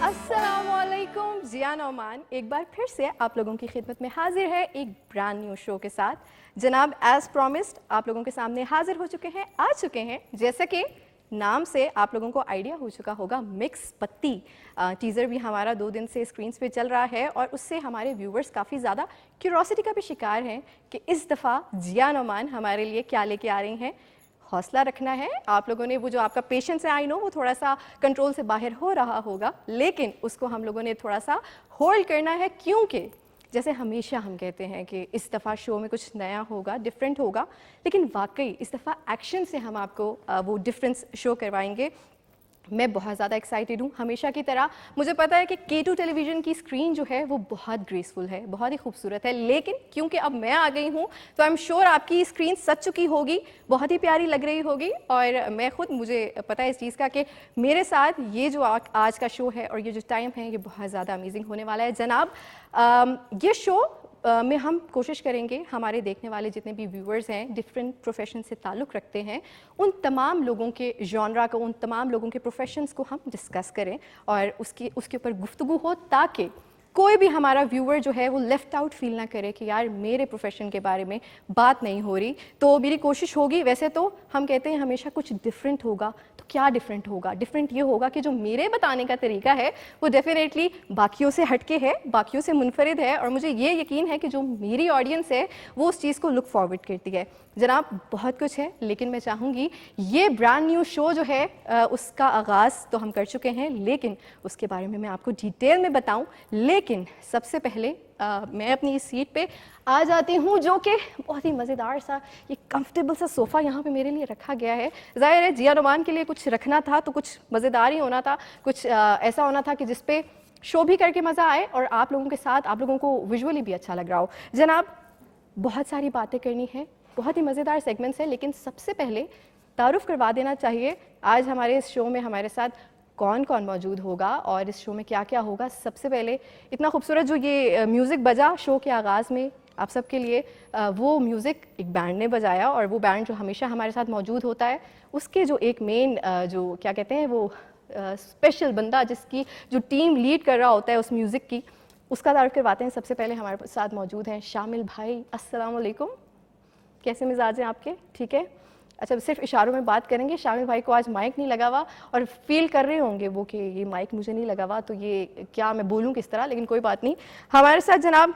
अस्सलामुअलैकुम, जिया नौमान एक बार फिर से आप लोगों की खिदमत में हाजिर है एक ब्रांड न्यू शो के साथ। जनाब एज प्रॉमिस्ड आप लोगों के सामने हाजिर हो चुके हैं, आ चुके हैं। जैसा कि नाम से आप लोगों को आइडिया हो चुका होगा, मिक्स पत्ती टीज़र भी हमारा 2 दिन से स्क्रीन्स पे चल रहा है और उससे हमारे व्यूवर्स काफ़ी ज़्यादा क्यूरोसिटी का भी शिकार हैं कि इस दफ़ा जिया नौमान हमारे लिए क्या लेके आ रही हैं। हौसला रखना है आप लोगों ने, वो जो आपका पेशेंस है आई नो वो थोड़ा सा कंट्रोल से बाहर हो रहा होगा, लेकिन उसको हम लोगों ने थोड़ा सा होल्ड करना है, क्योंकि जैसे हमेशा हम कहते हैं कि इस दफ़ा शो में कुछ नया होगा, डिफरेंट होगा, लेकिन वाकई इस दफ़ा एक्शन से हम आपको वो डिफरेंस शो करवाएंगे। मैं बहुत ज़्यादा एक्साइटेड हूँ। हमेशा की तरह मुझे पता है कि K2 टेलीविज़न की स्क्रीन जो है वो बहुत ग्रेसफुल है, बहुत ही खूबसूरत है, लेकिन क्योंकि अब मैं आ गई हूँ तो आई एम श्योर आपकी स्क्रीन सज चुकी होगी, बहुत ही प्यारी लग रही होगी। और मैं खुद, मुझे पता है इस चीज़ का कि मेरे साथ ये जो आज का शो है और ये जो टाइम है ये बहुत ज़्यादा अमेजिंग होने वाला है। जनाब ये शो में हम कोशिश करेंगे हमारे देखने वाले जितने भी व्यूअर्स हैं डिफरेंट प्रोफेशन से ताल्लुक़ रखते हैं, उन तमाम लोगों के जॉनरा को, उन तमाम लोगों के प्रोफेशंस को हम डिस्कस करें और उसके ऊपर गुफ्तगू हो, ताकि कोई भी हमारा व्यूअर जो है वो लेफ़्ट आउट फील ना करे कि यार मेरे प्रोफेशन के बारे में बात नहीं हो रही। तो मेरी कोशिश होगी, वैसे तो हम कहते हैं हमेशा कुछ डिफरेंट होगा, तो क्या डिफरेंट होगा? डिफरेंट ये होगा कि जो मेरे बताने का तरीका है वो डेफिनेटली बाकियों से हटके है, बाकियों से मुनफरिद है, और मुझे ये यकीन है कि जो मेरी ऑडियंस है वो उस चीज़ को लुक फॉरवर्ड करती है। जनाब बहुत कुछ है, लेकिन मैं चाहूँगी ये ब्रांड न्यू शो जो है उसका आगाज़ तो हम कर चुके हैं, लेकिन उसके बारे में मैं आपको डिटेल में बताऊँ। लेकिन सबसे पहले मैं अपनी इस सीट पे आ जाती हूँ, जो कि बहुत ही मज़ेदार सा ये कंफर्टेबल सा सोफ़ा यहाँ पे मेरे लिए रखा गया है। ज़ाहिर है जिया नौमान के लिए कुछ रखना था तो कुछ मज़ेदार ही होना था, कुछ ऐसा होना था कि जिस पे शो भी करके मज़ा आए और आप लोगों के साथ आप लोगों को विजुअली भी अच्छा लग रहा हो। जनाब बहुत सारी बातें करनी है, बहुत ही मज़ेदार सेगमेंट्स हैं, लेकिन सबसे पहले तारुफ़ करवा देना चाहिए आज हमारे इस शो में हमारे साथ कौन कौन मौजूद होगा और इस शो में क्या क्या होगा। सबसे पहले इतना खूबसूरत जो ये म्यूज़िक बजा शो के आगाज़ में आप सबके लिए, वो म्यूज़िक एक बैंड ने बजाया, और वो बैंड जो हमेशा हमारे साथ मौजूद होता है, उसके जो एक मेन जो क्या कहते हैं वो स्पेशल बंदा जिसकी जो टीम लीड कर रहा होता है उस म्यूज़िक की, उसका तारुफ़ करवाते हैं। सबसे पहले हमारे साथ मौजूद हैं शामिल भाई। अस्सलाम वालेकुम, कैसे मिजाज हैं आपके? ठीक है, अच्छा सिर्फ इशारों में बात करेंगे। शामिल भाई को आज माइक नहीं लगा हुआ और फील कर रहे होंगे वो कि ये माइक मुझे नहीं लगा हुआ, तो ये क्या मैं बोलूँ किस तरह, लेकिन कोई बात नहीं। हमारे साथ जनाब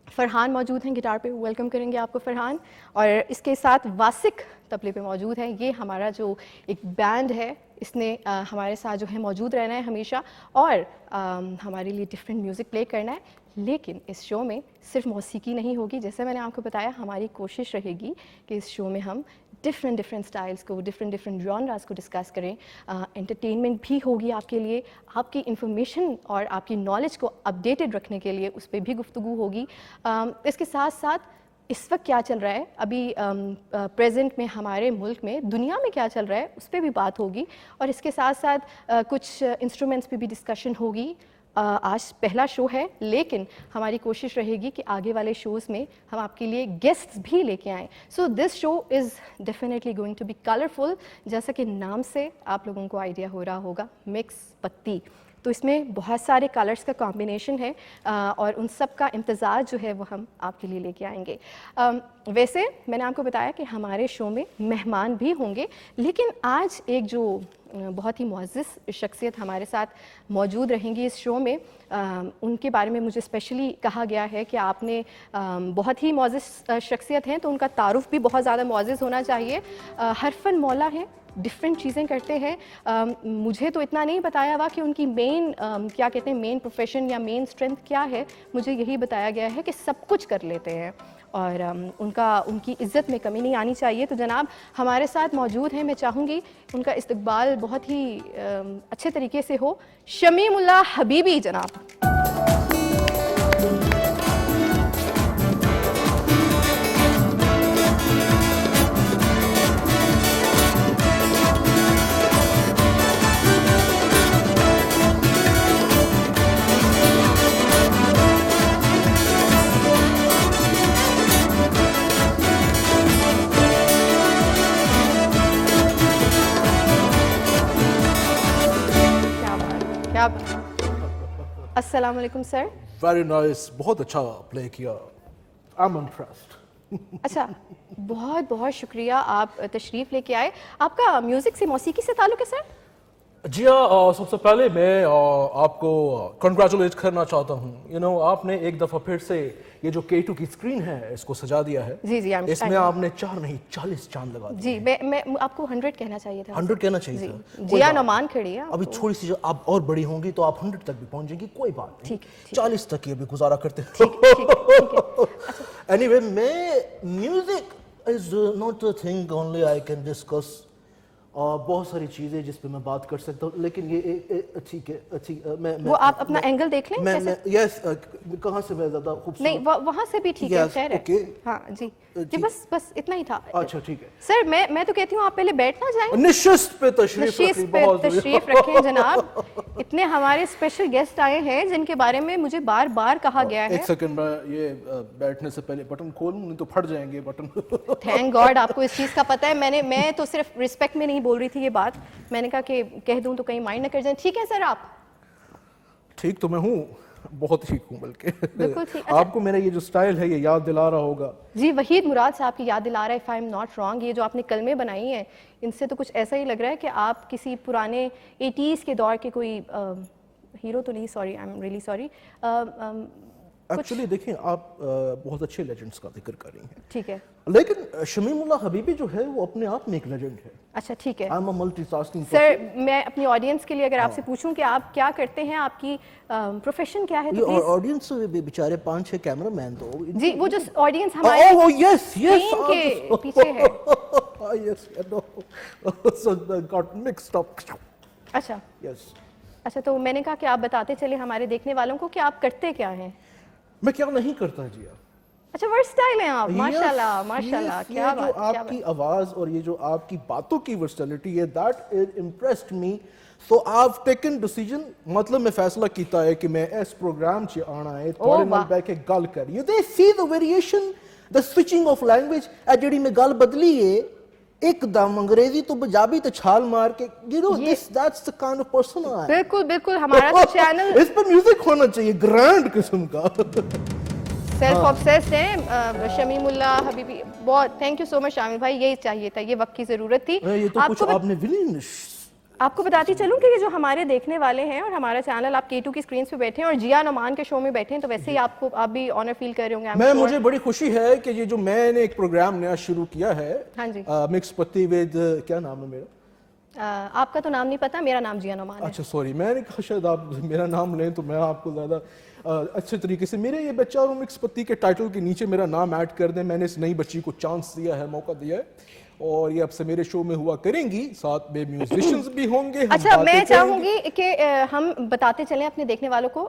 फरहान मौजूद हैं गिटार पे, वेलकम करेंगे आपको फरहान। और इसके साथ वासिक तबले पे मौजूद हैं। ये हमारा जो एक बैंड है इसने हमारे साथ जो है मौजूद रहना है हमेशा और हमारे लिए डिफरेंट म्यूज़िक प्ले करना है। लेकिन इस शो में सिर्फ मौसीकी नहीं होगी, जैसे मैंने आपको बताया हमारी कोशिश रहेगी कि इस शो में हम डिफरेंट स्टाइल्स को, डिफरेंट जॉनरास को डिस्कस करें। एंटरटेनमेंट भी होगी आपके लिए, आपकी इन्फॉर्मेशन और आपकी नॉलेज को अपडेटेड रखने के लिए उस पर भी गुफ्तगू होगी। इसके साथ साथ इस वक्त क्या चल रहा है, अभी प्रेजेंट में हमारे मुल्क में, दुनिया में क्या चल रहा है उस पर भी बात होगी, और इसके साथ साथ कुछ इंस्ट्रूमेंट्स पे भी डिस्कशन होगी। आज पहला शो है, लेकिन हमारी कोशिश रहेगी कि आगे वाले शोज़ में हम आपके लिए गेस्ट्स भी लेके आएँ। So this show is definitely going to be colourful, जैसा कि नाम से आप लोगों को आइडिया हो रहा होगा, मिक्स पत्ती। तो इसमें बहुत सारे कलर्स का कॉम्बिनेशन है और उन सब का इम्तज़ाज जो है वो हम आपके लिए लेके आएंगे। वैसे मैंने आपको बताया कि हमारे शो में मेहमान भी होंगे, लेकिन आज एक जो बहुत ही मुअज़्ज़ज़ शख्सियत हमारे साथ मौजूद रहेंगी इस शो में, उनके बारे में मुझे स्पेशली कहा गया है कि आपने बहुत ही मुअज़्ज़ज़ शख्सियत हैं तो उनका तारुफ़ भी बहुत ज़्यादा मुअज़्ज़ज़ होना चाहिए। हरफन मौला हैं, डिफरेंट चीज़ें करते हैं। मुझे तो इतना नहीं बताया हुआ कि उनकी मेन क्या कहते हैं मेन प्रोफेशन या मेन स्ट्रेंथ क्या है, मुझे यही बताया गया है कि सब कुछ कर लेते हैं और उनकी इज़्ज़त में कमी नहीं आनी चाहिए। तो जनाब हमारे साथ मौजूद हैं, मैं चाहूँगी उनका इस्तकबाल बहुत ही अच्छे तरीके से हो। शमीमुल्लाह हबीबी जनाब। क्या बात। अस्सलाम वालेकुम सर। वेरी नाइस, बहुत अच्छा प्ले किया। I am impressed. अच्छा, बहुत बहुत शुक्रिया, आप तशरीफ़ लेके आए। आपका म्यूज़िक से, मौसीकी से ताल्लुक़ है सर? जी हाँ, सबसे पहले मैं आपको कंग्रेचुलेट करना चाहता हूँ। आपने एक दफ़ा फिर से ये जो K2 की स्क्रीन है इसको सजा दिया है। जी जी, इसमें आपने 4 नहीं 40 चांद लगा दिए। जी, मैं आपको 100 कहना चाहिए था। 100 कहना चाहिए जी, था। जिया नोमान खड़ी है। अभी थोड़ी सी जो आप और बड़ी होंगी तो आप 100 तक भी पहुंच जाएंगी, कोई बात नहीं। ठीक 40 तक ही अभी गुजारा करते हैं। ठीक है। एनीवे, मैं music is not a thing only I can discuss. बहुत सारी चीजें जिस पे मैं बात कर सकता हूँ, लेकिन ये ठीक है, ठीक। वो आप अपना एंगल देख लें। यस, कहाँ से मैं ज्यादा खूबसूरत? नहीं, वहाँ से भी ठीक है, खैर है। हाँ जी जी, बस इतना ही था। अच्छा ठीक है सर, मैं तो कहती हूँ आप पहले बैठना जाएं। निशिस्त पे तशरीफ रखें जनाब। इतने हमारे स्पेशल गेस्ट आए हैं जिनके बारे में मुझे बार बार कहा गया है। एक सेकंड, मैं ये बैठने से पहले बटन खोलूं, नहीं तो फट जाएंगे बटन। थैंक गॉड आपको इस चीज़ का पता है। मैं तो सिर्फ रिस्पेक्ट में नहीं बोल रही थी ये बात, मैंने कहा कि कह दूं तो कहीं माइंड न कर जाए। ठीक है सर, आप ठीक तो मैं हूँ, बहुत ठीक हूँ बल्कि। बिल्कुल ठीक। अच्छा, आपको मेरा ये जो स्टाइल है ये याद दिला रहा होगा। जी, वहीद मुराद साहब की याद दिला रहा है, if I am not wrong. ये जो आपने कलमे बनाई हैं, इनसे तो कुछ ऐसा ही लग रहा है कि आप किसी पुराने 80s के दौर के कोई हीरो तो नहीं, sorry, I am really sorry. Actually देखिए, आप बहुत अच्छे लेजेंड्स का जिक्र कर रही हैं। ठीक है, लेकिन शमीमुल्ला हबीबी जो है वो अपने आप में एक लेजेंड है। अच्छा ठीक है। I am a multitasking sir, मैं अपनी ऑडियंस के लिए अगर आपसे पूछूं कि आप क्या करते हैं, आपकी प्रोफेशन क्या है, तो प्लीज। ऑडियंस बेचारे 5-6 कैमरामैन तो जी, वो जो ऑडियंस हमारे ओह यस यस के पीछे है। Yes, no, so got mixed up. अच्छा यस, अच्छा, तो मैंने कहा कि आप बताते चले हमारे देखने वालों को कि आप करते क्या हैं। मैं क्या नहीं करता जी। अच्छा, वर्सटाइल हैं आप, माशाल्लाह माशाल्लाह। क्या बात, जो आपकी आवाज और ये जो आपकी बातों की वर्सटिलिटी है, that is impressed me. So I have taken decision, मतलब मैं फैसला किया है कि मैं इस प्रोग्राम च आना है, थोड़े नाल बैठ के गल करिए। They see the variation, the switching of language. ए जेडी मैं गल बदली है एकदम अंग्रेजी तो पंजाबी तो छाल मार के, you know, this that's the kind of person I am. बिल्कुल बिल्कुल, हमारा तो चैनल इस पर म्यूजिक होना चाहिए ग्रैंड किस्म का। सेल्फ ऑब्सेस्ड हैं शमीमुल्ला हबीबी। बहुत थैंक यू सो मच शामिल भाई, यही चाहिए था, ये वक्त की जरूरत थी। ये तो कुछ आपने विलेन। आपको बताती चलूं कि ये जो हमारे देखने वाले हैं और हमारा चैनल, आप K2 की स्क्रीन पे बैठे हैं और जिया नोमान के शो में बैठे हैं, तो वैसे ही आप भी ऑनर फील कर रहे होंगे। मुझे बड़ी खुशी है कि ये जो मैंने एक प्रोग्राम नया शुरू किया है, हाँ जी, मिक्स पत्ती विद, क्या नाम है मेरा? आपका तो नाम नहीं पता, मेरा नाम जिया नोमान है। अच्छा सॉरी, मैंने कहा शायद आप मेरा नाम लें तो मैं आपको ज़्यादा अच्छे तरीके से, मेरे ये बच्चा और मिक्स पत्ती के टाइटल के नीचे मेरा नाम ऐड कर दें। मैंने इस नई बच्ची को चांस दिया है, मौका दिया है, और ये अब से मेरे शो में हुआ करेंगी, साथ में म्यूजिशियंस भी होंगे। अच्छा, मैं चाहूंगी कि हम बताते चलें अपने देखने वालों को।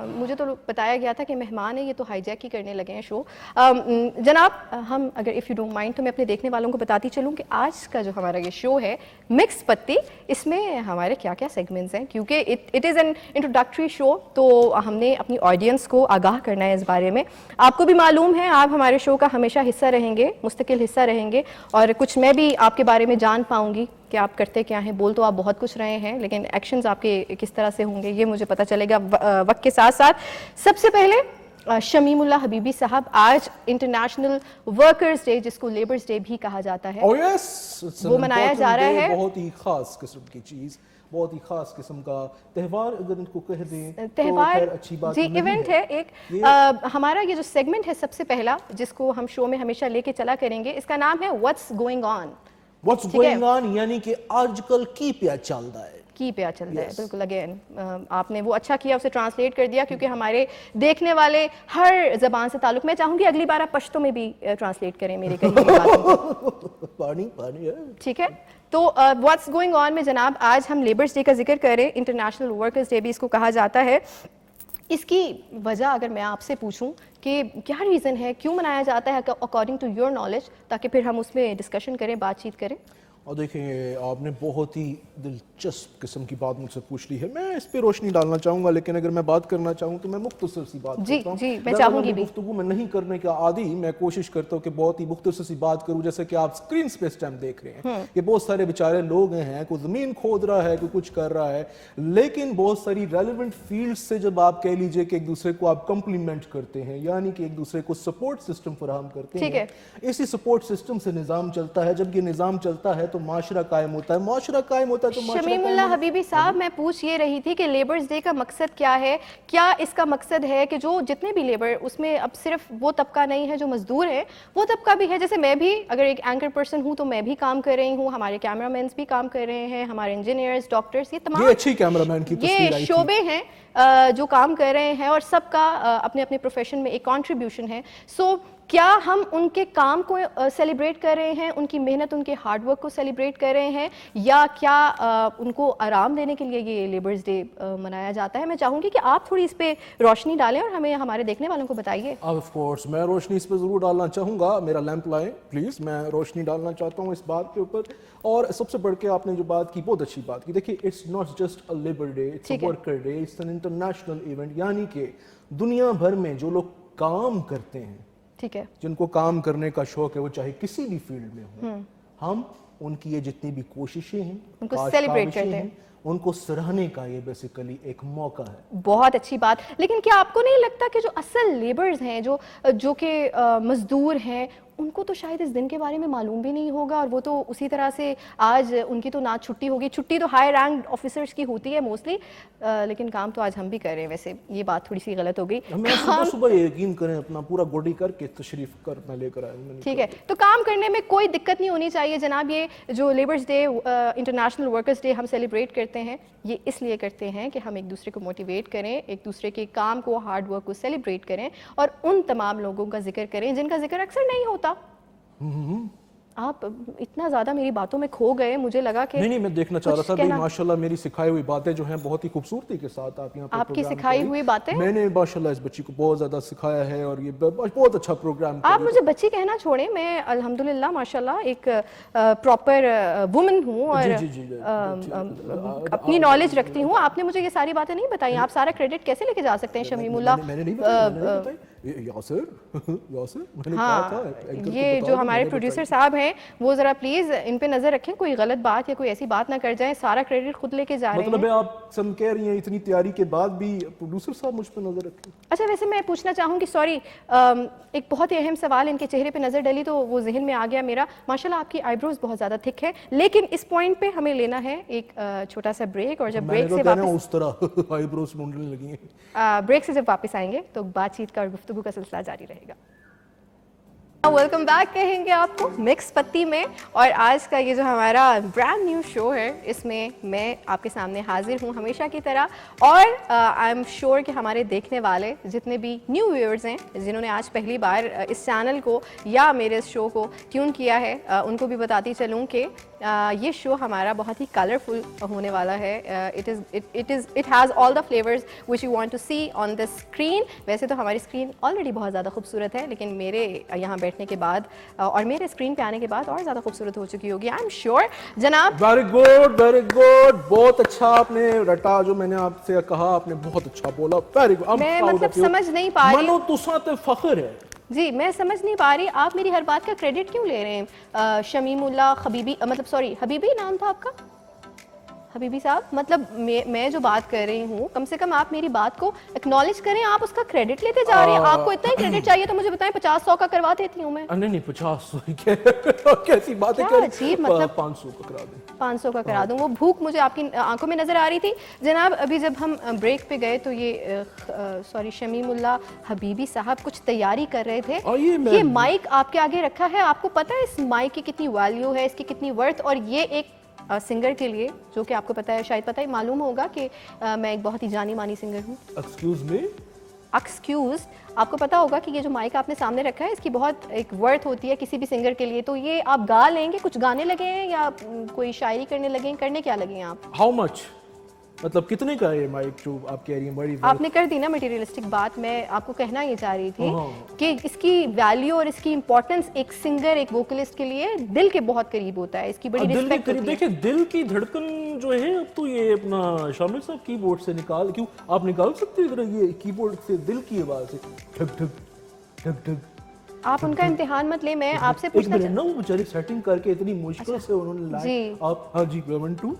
मुझे तो बताया गया था कि मेहमान है, ये तो हाईजैक ही करने लगे हैं शो। जनाब, हम अगर इफ़ यू डोंट माइंड तो मैं अपने देखने वालों को बताती चलूं कि आज का जो हमारा ये शो है मिक्स पत्ती, इसमें हमारे क्या क्या सेगमेंट्स हैं, क्योंकि it is an introductory show, तो हमने अपनी ऑडियंस को आगाह करना है इस बारे में। आपको भी मालूम है, आप हमारे शो का हमेशा हिस्सा रहेंगे, मुस्तकिल हिस्सा रहेंगे, और कुछ मैं भी आपके बारे में जान पाऊंगी कि आप करते क्या हैं। बोल तो आप बहुत कुछ रहे हैं, लेकिन एक्शंस आपके किस तरह से होंगे ये मुझे पता चलेगा वक्त के साथ साथ। सबसे पहले शमीमुल्ला हबीबी साहब, आज इंटरनेशनल वर्कर्स डे, जिसको लेबर्स डे भी कहा जाता है, वो मनाया जा रहा है। बहुत ही खास किस्म की चीज, बहुत ही खास किस्म का त्यौहार, अगर इनको कह दें त्यौहार तो अच्छी बात जी, इवेंट है एक। हमारा ये जो सेगमेंट है सबसे पहला, जिसको हम शो में हमेशा लेके चला करेंगे, इसका नाम है what's going on. What's going on यानी कि आजकल की क्या चलता है, की पे चल रहा है। बिल्कुल, अगेन आपने वो अच्छा किया, उसे ट्रांसलेट कर दिया, क्योंकि हमारे देखने वाले हर जबान से ताल्लुक। मैं चाहूंगी अगली बार आप पश्तो में भी ट्रांसलेट करें मेरे कहीं पानी है। ठीक है, तो व्हाट्स गोइंग ऑन में जनाब आज हम लेबर्स डे का जिक्र करें, इंटरनेशनल वर्कर्स डे भी इसको कहा जाता है। इसकी वजह अगर मैं आपसे पूछूं कि क्या रीज़न है, क्यों मनाया जाता है अकॉर्डिंग टू योर नॉलेज, ताकि फिर हम उसमें डिस्कशन करें, बातचीत करें। और देखिए आपने बहुत ही दिलचस्प किस्म की बात मुझसे पूछ ली है, मैं इस पे रोशनी डालना चाहूँगा, लेकिन अगर मैं बात करना चाहूँ तो मैं मुख्तसर सी बात करता हूँ। जी मैं ज़्यादा चाहूँगी लंबी भी। गुफ्तगू मैं नहीं करने का आदी, मैं कोशिश करता हूँ कि बहुत ही मुख्तसर सी बात करूँ। जैसे कि आप स्क्रीन पे इस टाइम देख रहे हैं कि बहुत सारे बेचारे लोग हैं, कोई ज़मीन खोद रहा है, कोई कुछ कर रहा है, लेकिन बहुत सारी रेलिवेंट फील्ड से जब आप कह लीजिए कि एक दूसरे को आप कम्प्लीमेंट करते हैं, यानी कि एक दूसरे को सपोर्ट सिस्टम फराहम करते ठीक हैं, है। इसी सपोर्ट सिस्टम से निज़ाम चलता है। जब ये निज़ाम चलता है तो माशरा कायम होता है, माशरा कायम होता है तो माशरा शमीमुल्लाह हबीबी साहब, मैं पूछ ये रही थी कि लेबर्स डे का मकसद क्या है? क्या इसका मकसद है कि जो जितने भी लेबर, उसमें अब सिर्फ वो तबका नहीं है जो मजदूर है, वो तबका भी है। जैसे मैं भी अगर एक एंकर पर्सन हूँ तो मैं भी काम कर रही हूँ, हमारे कैमरामैन भी काम कर रहे हैं, हमारे इंजीनियर्स, डॉक्टर्स, ये तमाम ये अच्छी कैमरामैन की तस्वीर आई ये थी। शोबे हैं जो काम कर रहे हैं और सबका अपने अपने प्रोफेशन में एक कंट्रीब्यूशन है। सो क्या हम उनके काम को सेलिब्रेट कर रहे हैं, उनकी मेहनत, उनके हार्डवर्क को सेलिब्रेट कर रहे हैं, या क्या उनको आराम देने के लिए ये लेबर्स डे मनाया जाता है? मैं चाहूँगी कि आप थोड़ी इस पे रोशनी डालें और हमें, हमारे देखने वालों को बताइए। ऑफ कोर्स मैं रोशनी इस पर ज़रूर डालना चाहूँगा। मेरा लैंप लाएं प्लीज़, मैं रोशनी डालना चाहता हूँ इस बात के ऊपर। और सबसे बढ़ के आपने जो बात की, बहुत अच्छी बात की। देखिए, it's not just a labour day, it's a worker day, it's an international event, यानी कि दुनिया भर में जो लोग काम करते हैं, ठीक है, जिनको काम करने का शौक है, वो चाहे किसी भी फील्ड में हो, हम उनकी ये जितनी भी कोशिशें हैं, उनको सेलिब्रेट करते हैं, उनको सराहने का ये बेसिकली एक मौका है। बहुत अच्छी बात। लेकिन क्या आपको नहीं लगता कि जो असल लेबर्स हैं, जो कि मजदूर हैं, उनको तो शायद इस दिन के बारे में मालूम भी नहीं होगा, और वो तो उसी तरह से आज उनकी तो ना छुट्टी होगी, छुट्टी तो हाई रैंक ऑफिसर्स की होती है मोस्टली, लेकिन काम तो आज हम भी कर रहे हैं। वैसे ये बात थोड़ी सी गलत हो गई। हमें सुबह सुबह यकीन करें, अपना पूरा गोडी करके तशरीफ कर मैं लेकर आया। ठीक है, तो काम करने में कोई दिक्कत नहीं होनी चाहिए जनाब। ये जो labours day, international workers day हम सेलिब्रेट करते हैं, ये इसलिए करते हैं कि हम एक दूसरे को मोटिवेट करें, एक दूसरे के काम को, हार्ड वर्क को सेलिब्रेट करें, और उन तमाम लोगों का जिक्र करें जिनका जिक्र अक्सर नहीं होता। आप इतना ज़्यादा मेरी बातों में खो गए, मुझे लगा कि नहीं, मैं देखना चाह रहा था भाई, माशाल्लाह मेरी सिखाई हुई बातें जो हैं बहुत ही खूबसूरती के साथ आप यहाँ पे आपकी सिखाई हुई बातें, मैंने माशाल्लाह इस बच्ची को बहुत ज़्यादा सिखाया है, और ये बहुत अच्छा प्रोग्राम। आप मुझे बच्ची कहना छोड़े, मैं अल्हम्दुलिल्लाह माशाल्लाह एक प्रॉपर वुमन हूँ और अपनी नॉलेज रखती हूँ। आपने मुझे ये सारी बातें नहीं बताई, आप सारा क्रेडिट कैसे लेके जा सकते हैं शमीमुल्लाह? यासिर मैंने हाँ, कहा था, ये जो हमारे प्रोड्यूसर साहब हैं, वो ज़रा प्लीज़ इन पे नज़र रखें, कोई गलत बात या कोई ऐसी बात ना कर जाए। सारा क्रेडिट खुद लेके जा रहे हैं। मतलब आप सब कह रही हैं इतनी तैयारी के बाद भी प्रोड्यूसर साहब मुझ पे नजर रखें। अच्छा, वैसे मैं पूछना चाहूँगी, सॉरी, एक बहुत ही अहम सवाल, इनके चेहरे पे नज़र डली तो वो जहन में आ गया मेरा। माशाल्लाह आपकी आईब्रोज बहुत ज़्यादा थिक है, लेकिन इस पॉइंट पे हमें लेना है एक छोटा सा ब्रेक, और जब ब्रेक से वापस उस तरह आईब्रोज मुंडने लगी हैं, ब्रेक से जब वापस आएंगे तो बातचीत का और गुफ्तगू का सिलसिला जारी रहेगा। वेलकम बैक कहेंगे आपको मिक्स पत्ती में, और आज का ये जो हमारा ब्रांड न्यू शो है, इसमें मैं आपके सामने हाजिर हूँ हमेशा की तरह, और आई एम श्योर कि हमारे देखने वाले जितने भी न्यू व्यूअर्स हैं, जिन्होंने आज पहली बार इस चैनल को या मेरे इस शो को ट्यून किया है, उनको भी बताती चलूँ कि ये शो हमारा बहुत ही कलरफुल होने वाला है। It has all the flavours which you want to see on the screen. वैसे तो हमारी स्क्रीन ऑलरेडी बहुत ज़्यादा खूबसूरत है, लेकिन मेरे यहाँ बैठने के बाद और मेरे स्क्रीन पे आने के बाद और ज़्यादा खूबसूरत हो चुकी होगी, आई एम श्योर। जनाब वेरी गुड, बहुत अच्छा आपने रटा, जो मैंने आपसे कहा आपने बहुत अच्छा बोला, वेरी गुड। मैं मतलब समझ नहीं पा रही, मनो तुसा ते फख्र है जी, मैं समझ नहीं पा रही आप मेरी हर बात का क्रेडिट क्यों ले रहे हैं? शमीमुल्लाह हबीबी, मतलब सॉरी, हबीबी नाम था आपका? हबीबी साहब, मतलब मैं जो बात कर रही हूँ, कम से कम आप मेरी बात को एक्नॉलेज करें, आप उसका क्रेडिट लेते जा रहे हैं। आपको इतना ही क्रेडिट चाहिए तो मुझे बताएं, 50-100 का करवा देती हूँ मैं। नहीं 50 कैसी बात है, मतलब 500 का करा दूं, 500 का करा दूं। वो भूख मुझे आपकी आंखों में नजर आ रही थी। जनाब, अभी जब हम ब्रेक पे गए तो ये सॉरी शमीमुल्लाह हबीबी साहब कुछ तैयारी कर रहे थे। ये माइक आपके आगे रखा है, आपको पता है इस माइक की कितनी वैल्यू है, इसकी कितनी वर्थ, और ये एक सिंगर के लिए, जो कि आपको पता है, शायद पता ही मालूम होगा कि मैं एक बहुत ही जानी मानी सिंगर हूँ। एक्सक्यूज, आपको पता होगा कि ये जो माइक आपने सामने रखा है, इसकी बहुत एक वर्थ होती है किसी भी सिंगर के लिए। तो ये आप गा लेंगे, कुछ गाने लगे हैं या कोई शायरी करने लगे हैं, करने क्या लगे हैं आप? How much? मतलब कितने का है माइक जो आप कह रही हैं बड़ी? आपने कर दी ना मटेरियलिस्टिक बात, मैं आपको कहना ये चाह रही थी हाँ। कि इसकी वैल्यू और इसकी इंपॉर्टेंस एक सिंगर, एक वोकलिस्ट के लिए दिल के बहुत करीब होता है, इसकी बड़ी दिल के रिस्पेक्ट करीब। होती है। देखिए दिल की धड़कन जो है, अब तो ये अपना शामिल साहब कीबोर्ड से निकाल, क्यों आप निकाल सकते हैं इधर ये कीबोर्ड से दिल की आवाज से ठक ठक ठक ठक। आप उनका इम्तिहान मत ले, मैं आपसे एक पूछना मिनट ना, वो बेचारे सेटिंग करके इतनी मुश्किल से उन्होंने लाए। जी। आप हाँ जी 1 2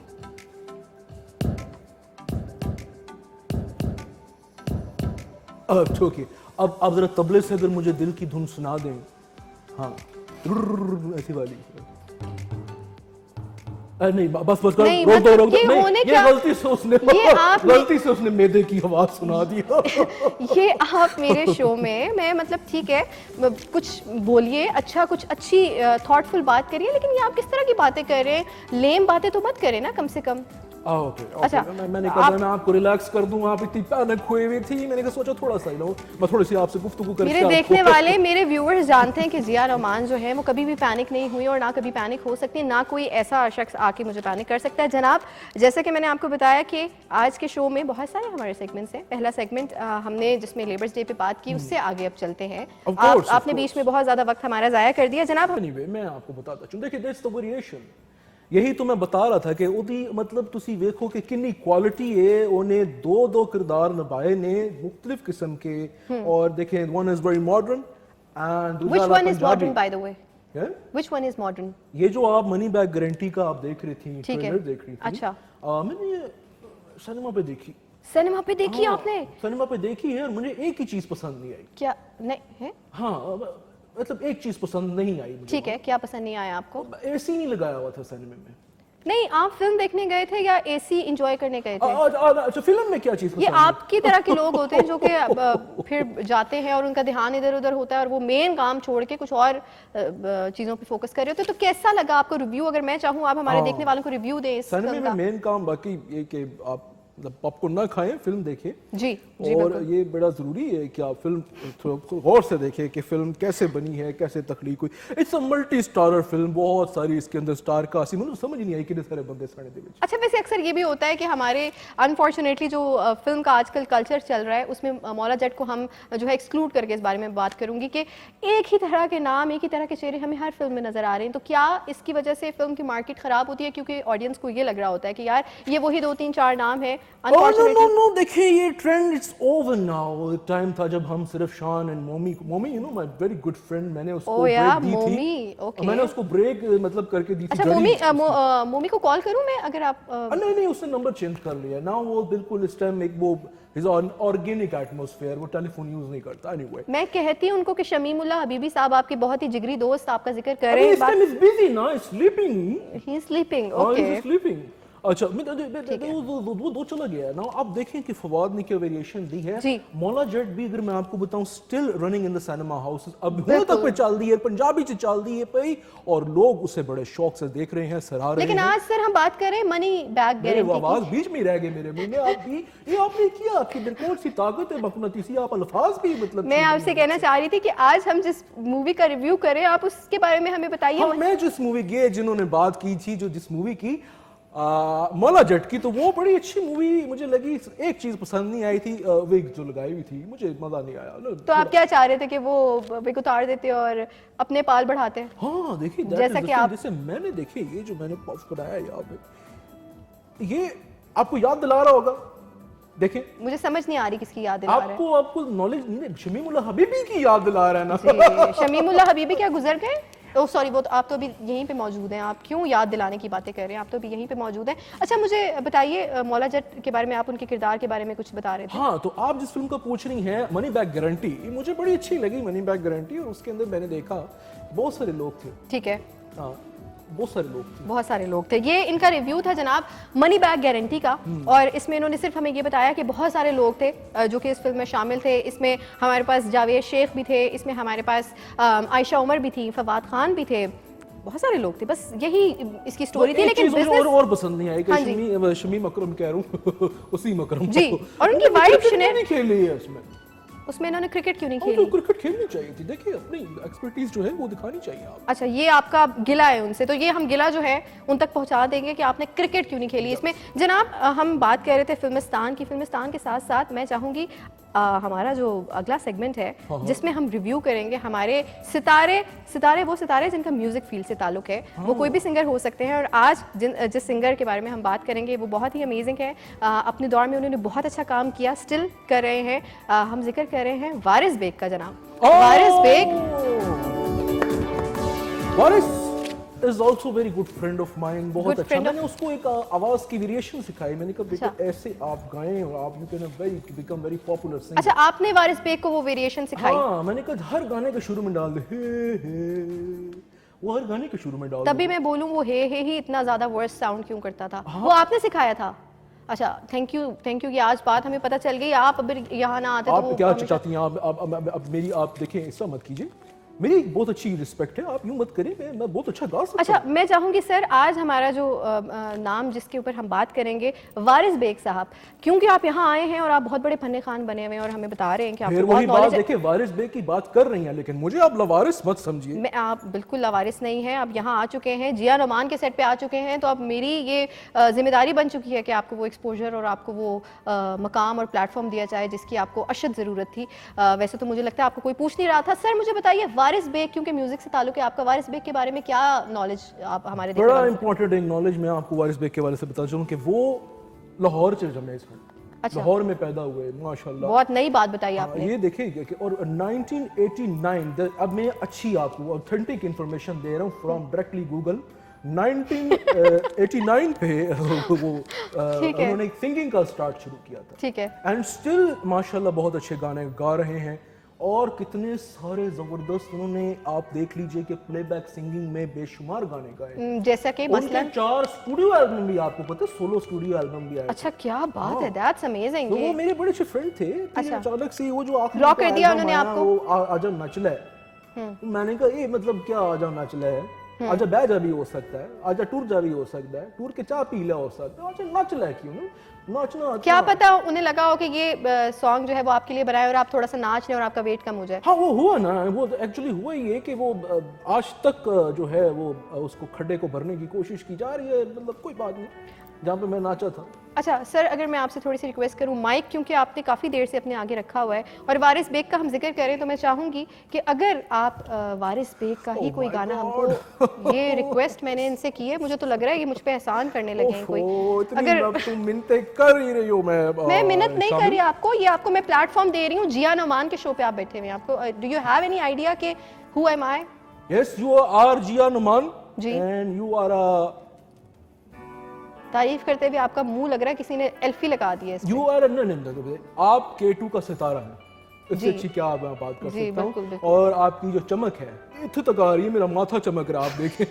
ओके। अब आप जरा तबले से अगर मुझे दिल की धुन सुना दें। हाँ ऐसी वाली। नहीं बस बस नहीं, रोक दो रोक दो। ये नहीं, होने ये क्या- गलती से उसने ये आपने- गलती से उसने मैदे की आवाज सुना दी। ये आप मेरे शो में, मैं मतलब ठीक है कुछ बोलिए, अच्छा कुछ अच्छी थॉटफुल बात करिए, लेकिन ये आप किस तरह की बातें कर रहे हैं? लेम बातें तो मत करें ना कम से कम। ओके अच्छा, मैंने कहा मैं आपको रिलैक्स कर दूं, आप इतनी पैनिक हुई हुई थी, मैंने कहा सोचा थोड़ा सा मैं थोड़ी सी आपसे गुफ्तगू करके मेरे देखने वाले, मेरे व्यूअर्स जानते हैं कि जिया रहमान जो है वो कभी भी पैनिक नहीं हुई और ना कभी पैनिक हो सकती है, ना कोई ऐसा शख्स आके मुझे पैनिक कर सकता है। जनाब, जैसे कि मैंने आपको बताया कि आज के शो में बहुत सारे हमारे सेगमेंट्स हैं। पहला सेगमेंट हमने जिसमें लेबर्स डे पे बात की, उससे आगे अब चलते हैं। आपने बीच में बहुत ज्यादा वक्त हमारा जाया कर दिया जनाब। एनीवे मैं आपको बताता चूं, देखिए दैट्स द वेरिएशन। यही तो मैं बता रहा था कि ਉਹਦੀ मतलब ਤੁਸੀਂ ਵੇਖੋ कि किन्नी क्वालिटी है, ਉਹਨੇ दो किरदार निभाए ने मुख्तलिफ किस्म के। और देखें one is very modern and Which one is modern by the way? Yeah? Which one is modern? ये जो आप मनी बैक गारंटी का आप देख रही थी, ठीक है। ट्रेलर देख रही थी। अच्छा। मैंने ये सिनेमा पे देखी। सिनेमा पे देखी आपने? सिनेमा पे देखी है और मुझे एक ही चीज पसंद नहीं आई। क्या नहीं है? हाँ मतलब एक चीज पसंद नहीं आई मुझे। ठीक है, क्या पसंद नहीं आया आपको? एसी नहीं लगाया हुआ था सिनेमा में। नहीं, आप फिल्म देखने गए थे या एसी एंजॉय करने गए थे? अच्छा फिल्म में क्या चीज ये आपकी तरह के लोग होते हैं जो कि फिर जाते हैं और उनका ध्यान इधर उधर होता है और वो मेन काम छोड़ के कुछ और चीजों पे फोकस कर रहे होते हैं। तो कैसा लगा आपको? रिव्यू अगर मैं चाहूँ, आप हमारे देखने वालों को रिव्यू दें इस सिनेमा फिल्म में का। मेन काम बाकी ये कि आप पॉपकॉर्न ना खाएं, फिल्म देखें। जी जी और बिल्कुल। ये बड़ा ज़रूरी है कि आप फिल्म थोड़ा गौर से देखें कि फिल्म कैसे बनी है, कैसे तख्लीक हुई। It's a multi starrer film, बहुत सारी इसके अंदर स्टार कास्ट, मुझे समझ नहीं आई कितने सारे बंदे सारे दे विच। अच्छा, वैसे अक्सर ये भी होता है कि हमारे अनफॉर्चुनेटली जो फिल्म का आजकल कल्चर चल रहा है उसमें मौला जट को हम जो है एक्सक्लूड करके इस बारे में बात करूंगी कि एक ही तरह के नाम, एक ही तरह के चेहरे हमें हर फिल्म में नजर आ रहे हैं। तो क्या इसकी वजह से फिल्म की मार्केट खराब होती है क्योंकि ऑडियंस को ये लग रहा होता है कि यार ये वही 2-3-4 नाम है? अनफॉर्चुनेटली नो देखिए ये ट्रेंड इट्स ओवर नाउ। एक टाइम था जब हम सिर्फ शान एंड मोमी you know my very good friend, मैंने उसको ब्रेक दी थी। ओके, मैंने उसको ब्रेक मतलब करके दी थी। अच्छा, मोमी को कॉल करूं मैं अगर आप नहीं उसने नंबर चेंज कर लिया ना, वो बिल्कुल इस टाइम एक वो इज ऑन ऑर्गेनिक एटमॉस्फेयर, वो टेलीफोन यूज नहीं करता। एनीवे मैं कहती हूं उनको कि शमीमुल्लाह हबीबी साहब आपके बहुत ही जिगरी दोस्त आपका जिक्र कर रहे हैं। इस टाइम इज बिजी ना, is sleeping. He is sleeping. Okay okay, sleeping. अच्छा वो दो चला गया ना। आप देखें कि फवाद ने क्या वेरिएशन दी है। जी। मौला जट भी अगर मैं आपको बताऊं still running in the cinema houses, अब हुए तक पे चल दी है, पंजाबी च चल दी है पई, और लोग उसे बड़े शौक से देख रहे हैं, सराह रहे हैं। लेकिन आज सर हम बात करें मनी बैक मेरे गारंटी आवाज बीच में ही रह गई मेरे मुंह में। आप भी ये आपने किया, आपकी बिल्कुल सी ताकत है मकनतीसी, आप अल्फाज भी मतलब। मैं आपसे कहना चाह रही थी कि आज हम जिस मूवी का रिव्यू करें आप उसके बारे में हमें बताइए। हाँ, मैं जिस मूवी की जिन्होंने बात की थी, जो जिस मूवी की मौला जट की, तो वो बड़ी अच्छी मूवी मुझे लगी। एक चीज पसंद नहीं आई थी, विग जो लगाई हुई थी, मुझे मजा नहीं आया। तो आप क्या चाह रहे थे कि वो विग उतार देते और अपने पाल बढ़ाते? हाँ देखिए जैसा कि आप जैसे मैंने देखिए ये जो मैंने पफ बनाया यहाँ पे, ये आपको याद दिला रहा होगा। देखें मुझे समझ नहीं आ रही किसकी याद दिला रहा है। आपको नॉलेज नहीं, शमीमुल्लाह हबीबी की याद दिला रहा है ना। शमीमुल्लाह हबीबी क्या गुजर गए? ओह सॉरी, वो तो आप तो अभी यहीं पे मौजूद हैं। आप क्यों याद दिलाने की बातें कर रहे हैं? आप तो अभी यहीं पे मौजूद हैं। अच्छा मुझे बताइए मौला जट के बारे में, आप उनके किरदार के बारे में कुछ बता रहे थे। हाँ, तो आप जिस फिल्म का पूछ रही हैं मनी बैक गारंटी, मुझे बड़ी अच्छी लगी मनी बैक गारंटी। और उसके अंदर मैंने देखा बहुत सारे लोग थे। ठीक है, हाँ बहुत सारे लोग थे। बहुत सारे लोग थे। ये इनका रिव्यू था जनाब मनी बैक गारंटी का, और इसमें इन्होंने सिर्फ हमें ये बताया कि बहुत सारे लोग थे जो कि इस फिल्म में शामिल थे। इसमें हमारे पास जावेद शेख भी थे, इसमें हमारे पास आयशा उमर भी थी, फवाद खान भी थे, बहुत सारे लोग थे। बस यही इसकी स्टोरी थी। लेकिन बिजनेस और पसंद नहीं आई कि शमीम अकरम कह रहा हूँ उसी अकरम जी, और उनकी वाइफ नहीं खेली है उसमें। उसमें इन्होंने क्रिकेट क्यों नहीं तो खेली? क्रिकेट खेलनी चाहिए थी, देखिए अपनी एक्सपर्टीज जो है वो दिखानी चाहिए आप। अच्छा, ये आपका गिला है उनसे, तो ये हम गिला जो है उन तक पहुंचा देंगे कि आपने क्रिकेट क्यों नहीं खेली। इसमें जनाब हम बात कर रहे थे फिल्मिस्तान की, फिल्मिस्तान के साथ साथ मैं चाहूँगी हमारा जो अगला सेगमेंट है जिसमें हम रिव्यू करेंगे हमारे सितारे वो सितारे जिनका म्यूजिक फील्ड से ताल्लुक है, वो कोई भी सिंगर हो सकते हैं। और आज जिस सिंगर के बारे में हम बात करेंगे वो बहुत ही अमेजिंग है, अपने दौर में उन्होंने बहुत अच्छा काम किया, स्टिल कर रहे हैं। हम जिक्र कर रहे हैं वारिस बेग का। जनाब Waris Baig, Waris is also very good friend of mine, बहुत Good अच्छा। friend मैंने उसको एक आवाज की वेरिएशन सिखाई, मैंने कहा बेटा ऐसे आप गाएं और आप you can become very popular singer. अच्छा आपने वारिस बेग को वो वेरिएशन सिखाई? हाँ, मैंने कहा हर गाने के शुरू में डाल दे हे, वो हर गाने के शुरू में डाल दे। तभी मैं बोलूं वो हे ही इतना ज्यादा वर्स साउंड क्यों करता था? वो आपने सिखाया था? अच्छा, थैंक यू कि आज बात हमें पता चल गई। आप अब यहाँ ना आते तो आप क्या चाहती हैं? आप मेरी आप देखें, ऐसा मत कीजिए, मेरी बहुत अच्छी रिस्पेक्ट है, आप यूं मत करें, मैं बहुत अच्छा गा सकता हूं। अच्छा, मैं चाहूंगी सर आज हमारा जो नाम जिसके ऊपर हम बात करेंगे वारिस बेग साहब, क्योंकि आप यहाँ आए हैं और आप बहुत बड़े फन्ने खान बने हुए हैं और हमें बता रहे हैं कि आपको बहुत नॉलेज है। देखिए वारिस बेग की बात कर रही हैं, लेकिन मुझे आप लवारिस मत समझिए। मैं आप बिल्कुल लवारिस नहीं हैं, आप यहाँ आ चुके हैं, जिया नोमान के सेट पे आ चुके हैं, तो अब मेरी ये जिम्मेदारी बन चुकी है कि आपको वो एक्सपोजर और आपको वो मकाम और प्लेटफॉर्म दिया जाए जिसकी आपको अशद ज़रूरत थी। वैसे तो मुझे लगता है आपको कोई पूछ नहीं रहा था। सर मुझे बताइए वारिस बेग, क्योंकि म्यूजिक से ताल्लुक है आपका, वारिस बेग के बारे में क्या नॉलेज आप हमारे बड़ा इंपॉर्टेंट एक नॉलेज मैं आपको वारिस बेग के बारे से बता चलूं कि वो लाहौर से जमे इसमें। अच्छा। लाहौर में पैदा हुए, माशाल्लाह। बहुत नई बात बताई आपने। ये देखिए और 1989, अब मैं अच्छी आपको ऑथेंटिक इंफॉर्मेशन दे रहा हूँ फ्रॉम डायरेक्टली गूगल। 1989 पे वो उन्होंने एक सिंगिंग का स्टार्ट शुरू किया था। ठीक है। एंड स्टिल माशाल्लाह बहुत अच्छे गाने गा रहे हैं और कितने सारे जबरदस्त उन्होंने, आप देख लीजिए कि प्लेबैक सिंगिंग में बेशुमार गाने गाए, जैसा कि मसलन 4 स्टूडियो एल्बम भी, आपको पता है, सोलो स्टूडियो एल्बम भी आया। अच्छा, क्या बात है, दैट्स अमेजिंग। तो वो मेरे बड़े अच्छे फ्रेंड थे। अच्छा। अचानक से वो जो आखिरी ब्लॉक कर दिया उन्होंने आपको? वो आजा नचला है। मैंने कहा ये मतलब क्या आजा नचला है? आजा बह जा भी हो सकता है, आजा टूर जा भी हो सकता है, टूर के चाह पी ले हो सकता है, आजा नचला है क्यों ना? नाचना क्या पता उन्हें लगा हो कि ये सॉन्ग जो है वो आपके लिए बनाए और आप थोड़ा सा नाच लें और आपका वेट कम हो जाए। हाँ वो हुआ ना, वो एक्चुअली हुआ ही है कि वो आज तक जो है वो उसको खड्डे को भरने की कोशिश की जा रही है, मतलब कोई बात नहीं, जहाँ पे मैं नाचा था। अच्छा सर, अगर मैं आपसे थोड़ी सी रिक्वेस्ट करूं, माइक क्योंकि आपने काफ़ी देर से अपने आगे रखा हुआ है और वारिस बेग का हम जिक्र करें तो मैं चाहूंगी कि अगर आप वारिस बेग का ही कोई गाना हमको, ये रिक्वेस्ट मैंने इनसे की है, मुझे तो लग रहा है कि मुझ पे एहसान करने लगे हैं कोई। अगर तुम मिन्नतें कर ही रही हो, मैं मिन्नत नहीं कर रही आपको, ये आपको मैं प्लेटफॉर्म दे रही हूँ। जिया नोमान के शो पे आप बैठे हुए हैं, आपको do you have any idea कि who am I? Yes, you are Zia Noman ji, and you are uh, तारीफ करते हुए आपका मुंह लग रहा है किसी ने एल्फी लगा दी है। यू आर आप K2 का सितारा है, इससे अच्छी क्या आप बात कर सकता हूँ। और आपकी जो चमक है इतने तक आ रही है, मेरा माथा चमक रहा है, आप देखें।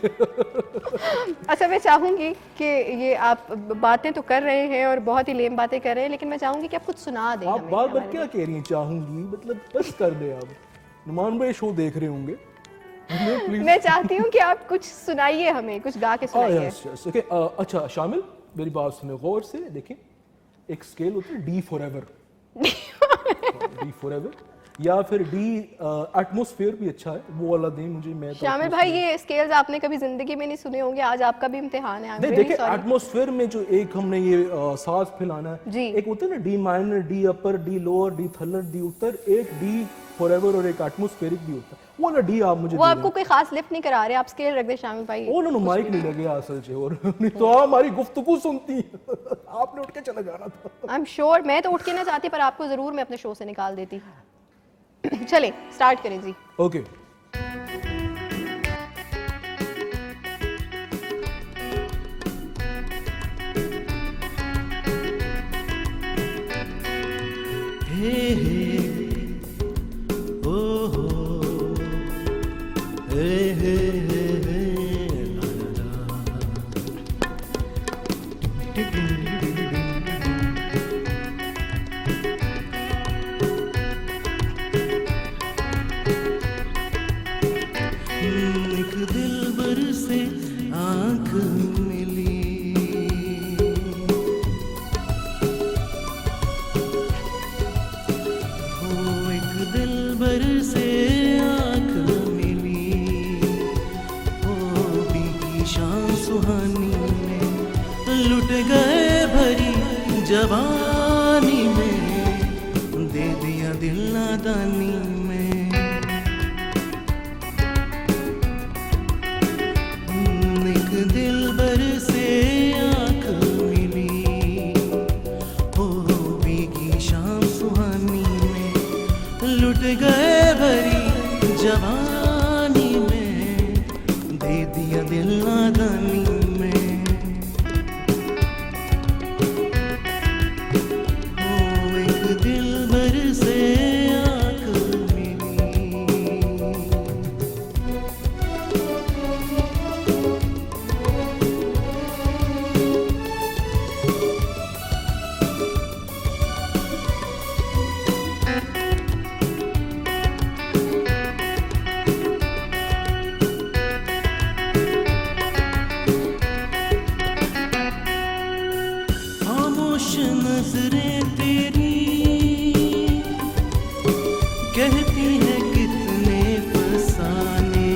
अच्छा, मैं चाहूंगी कि ये आप बातें तो कर रहे हैं और बहुत ही लेम बातें कर रहे हैं, लेकिन मैं चाहूंगी कि आप कुछ सुना दें। आप बार बार क्या कह रही हैं चाहूंगी, मतलब बस कर दे। आप नुमान भाई शो देख रहे होंगे, मैं चाहती हूँ कि आप कुछ सुनाइए, हमें कुछ गा के सुनाइए। अच्छा शामिल, मेरी बात सुने गौर से, देखें एक स्केल होती है D for ever, D for ever, या फिर डी एटमॉस्फेयर भी अच्छा है, वो वाला दें मुझे। मैं शामिल भाई ये स्केल्स आपने कभी जिंदगी में नहीं सुने होंगे, आज आपका भी इम्तिहान है। नहीं देखिए, एटमॉस्फेयर में जो एक हमने ये सांस फैलाना है, एक होता है ना डी माइनर, डी अपर, डी लोअर, डी थलर, डी उत्तर, एक डी फॉरएवर और एक एटमॉस्फेरिक भी होता है। वो ना डी आप मुझे वो आपको कोई खास लिफ्ट नहीं करा रहे, आप स्केल रख दे शामिल भाई। वो ना माइक नहीं लगे असल से, और नहीं तो हमारी गुफ्तगू सुनती आपने उठ के चला जाना था। आई एम श्योर, मैं तो उठ के ना चाहती, पर आपको जरूर मैं अपने शो से निकाल देती। चले स्टार्ट करें जी। ओके एक शाम सुहानी में लुट गए भरी जवानी में, दे दिया दिल नादानी में। एक दिलबर से आँख मिली, हो भीगी शाम सुहानी में लुट गए भरी जवानी में, दे दिया दिल नादानी में। हो एक दिलबर से आँख मिली। खामोश नजरें तेरी कहती है कितने फसाने,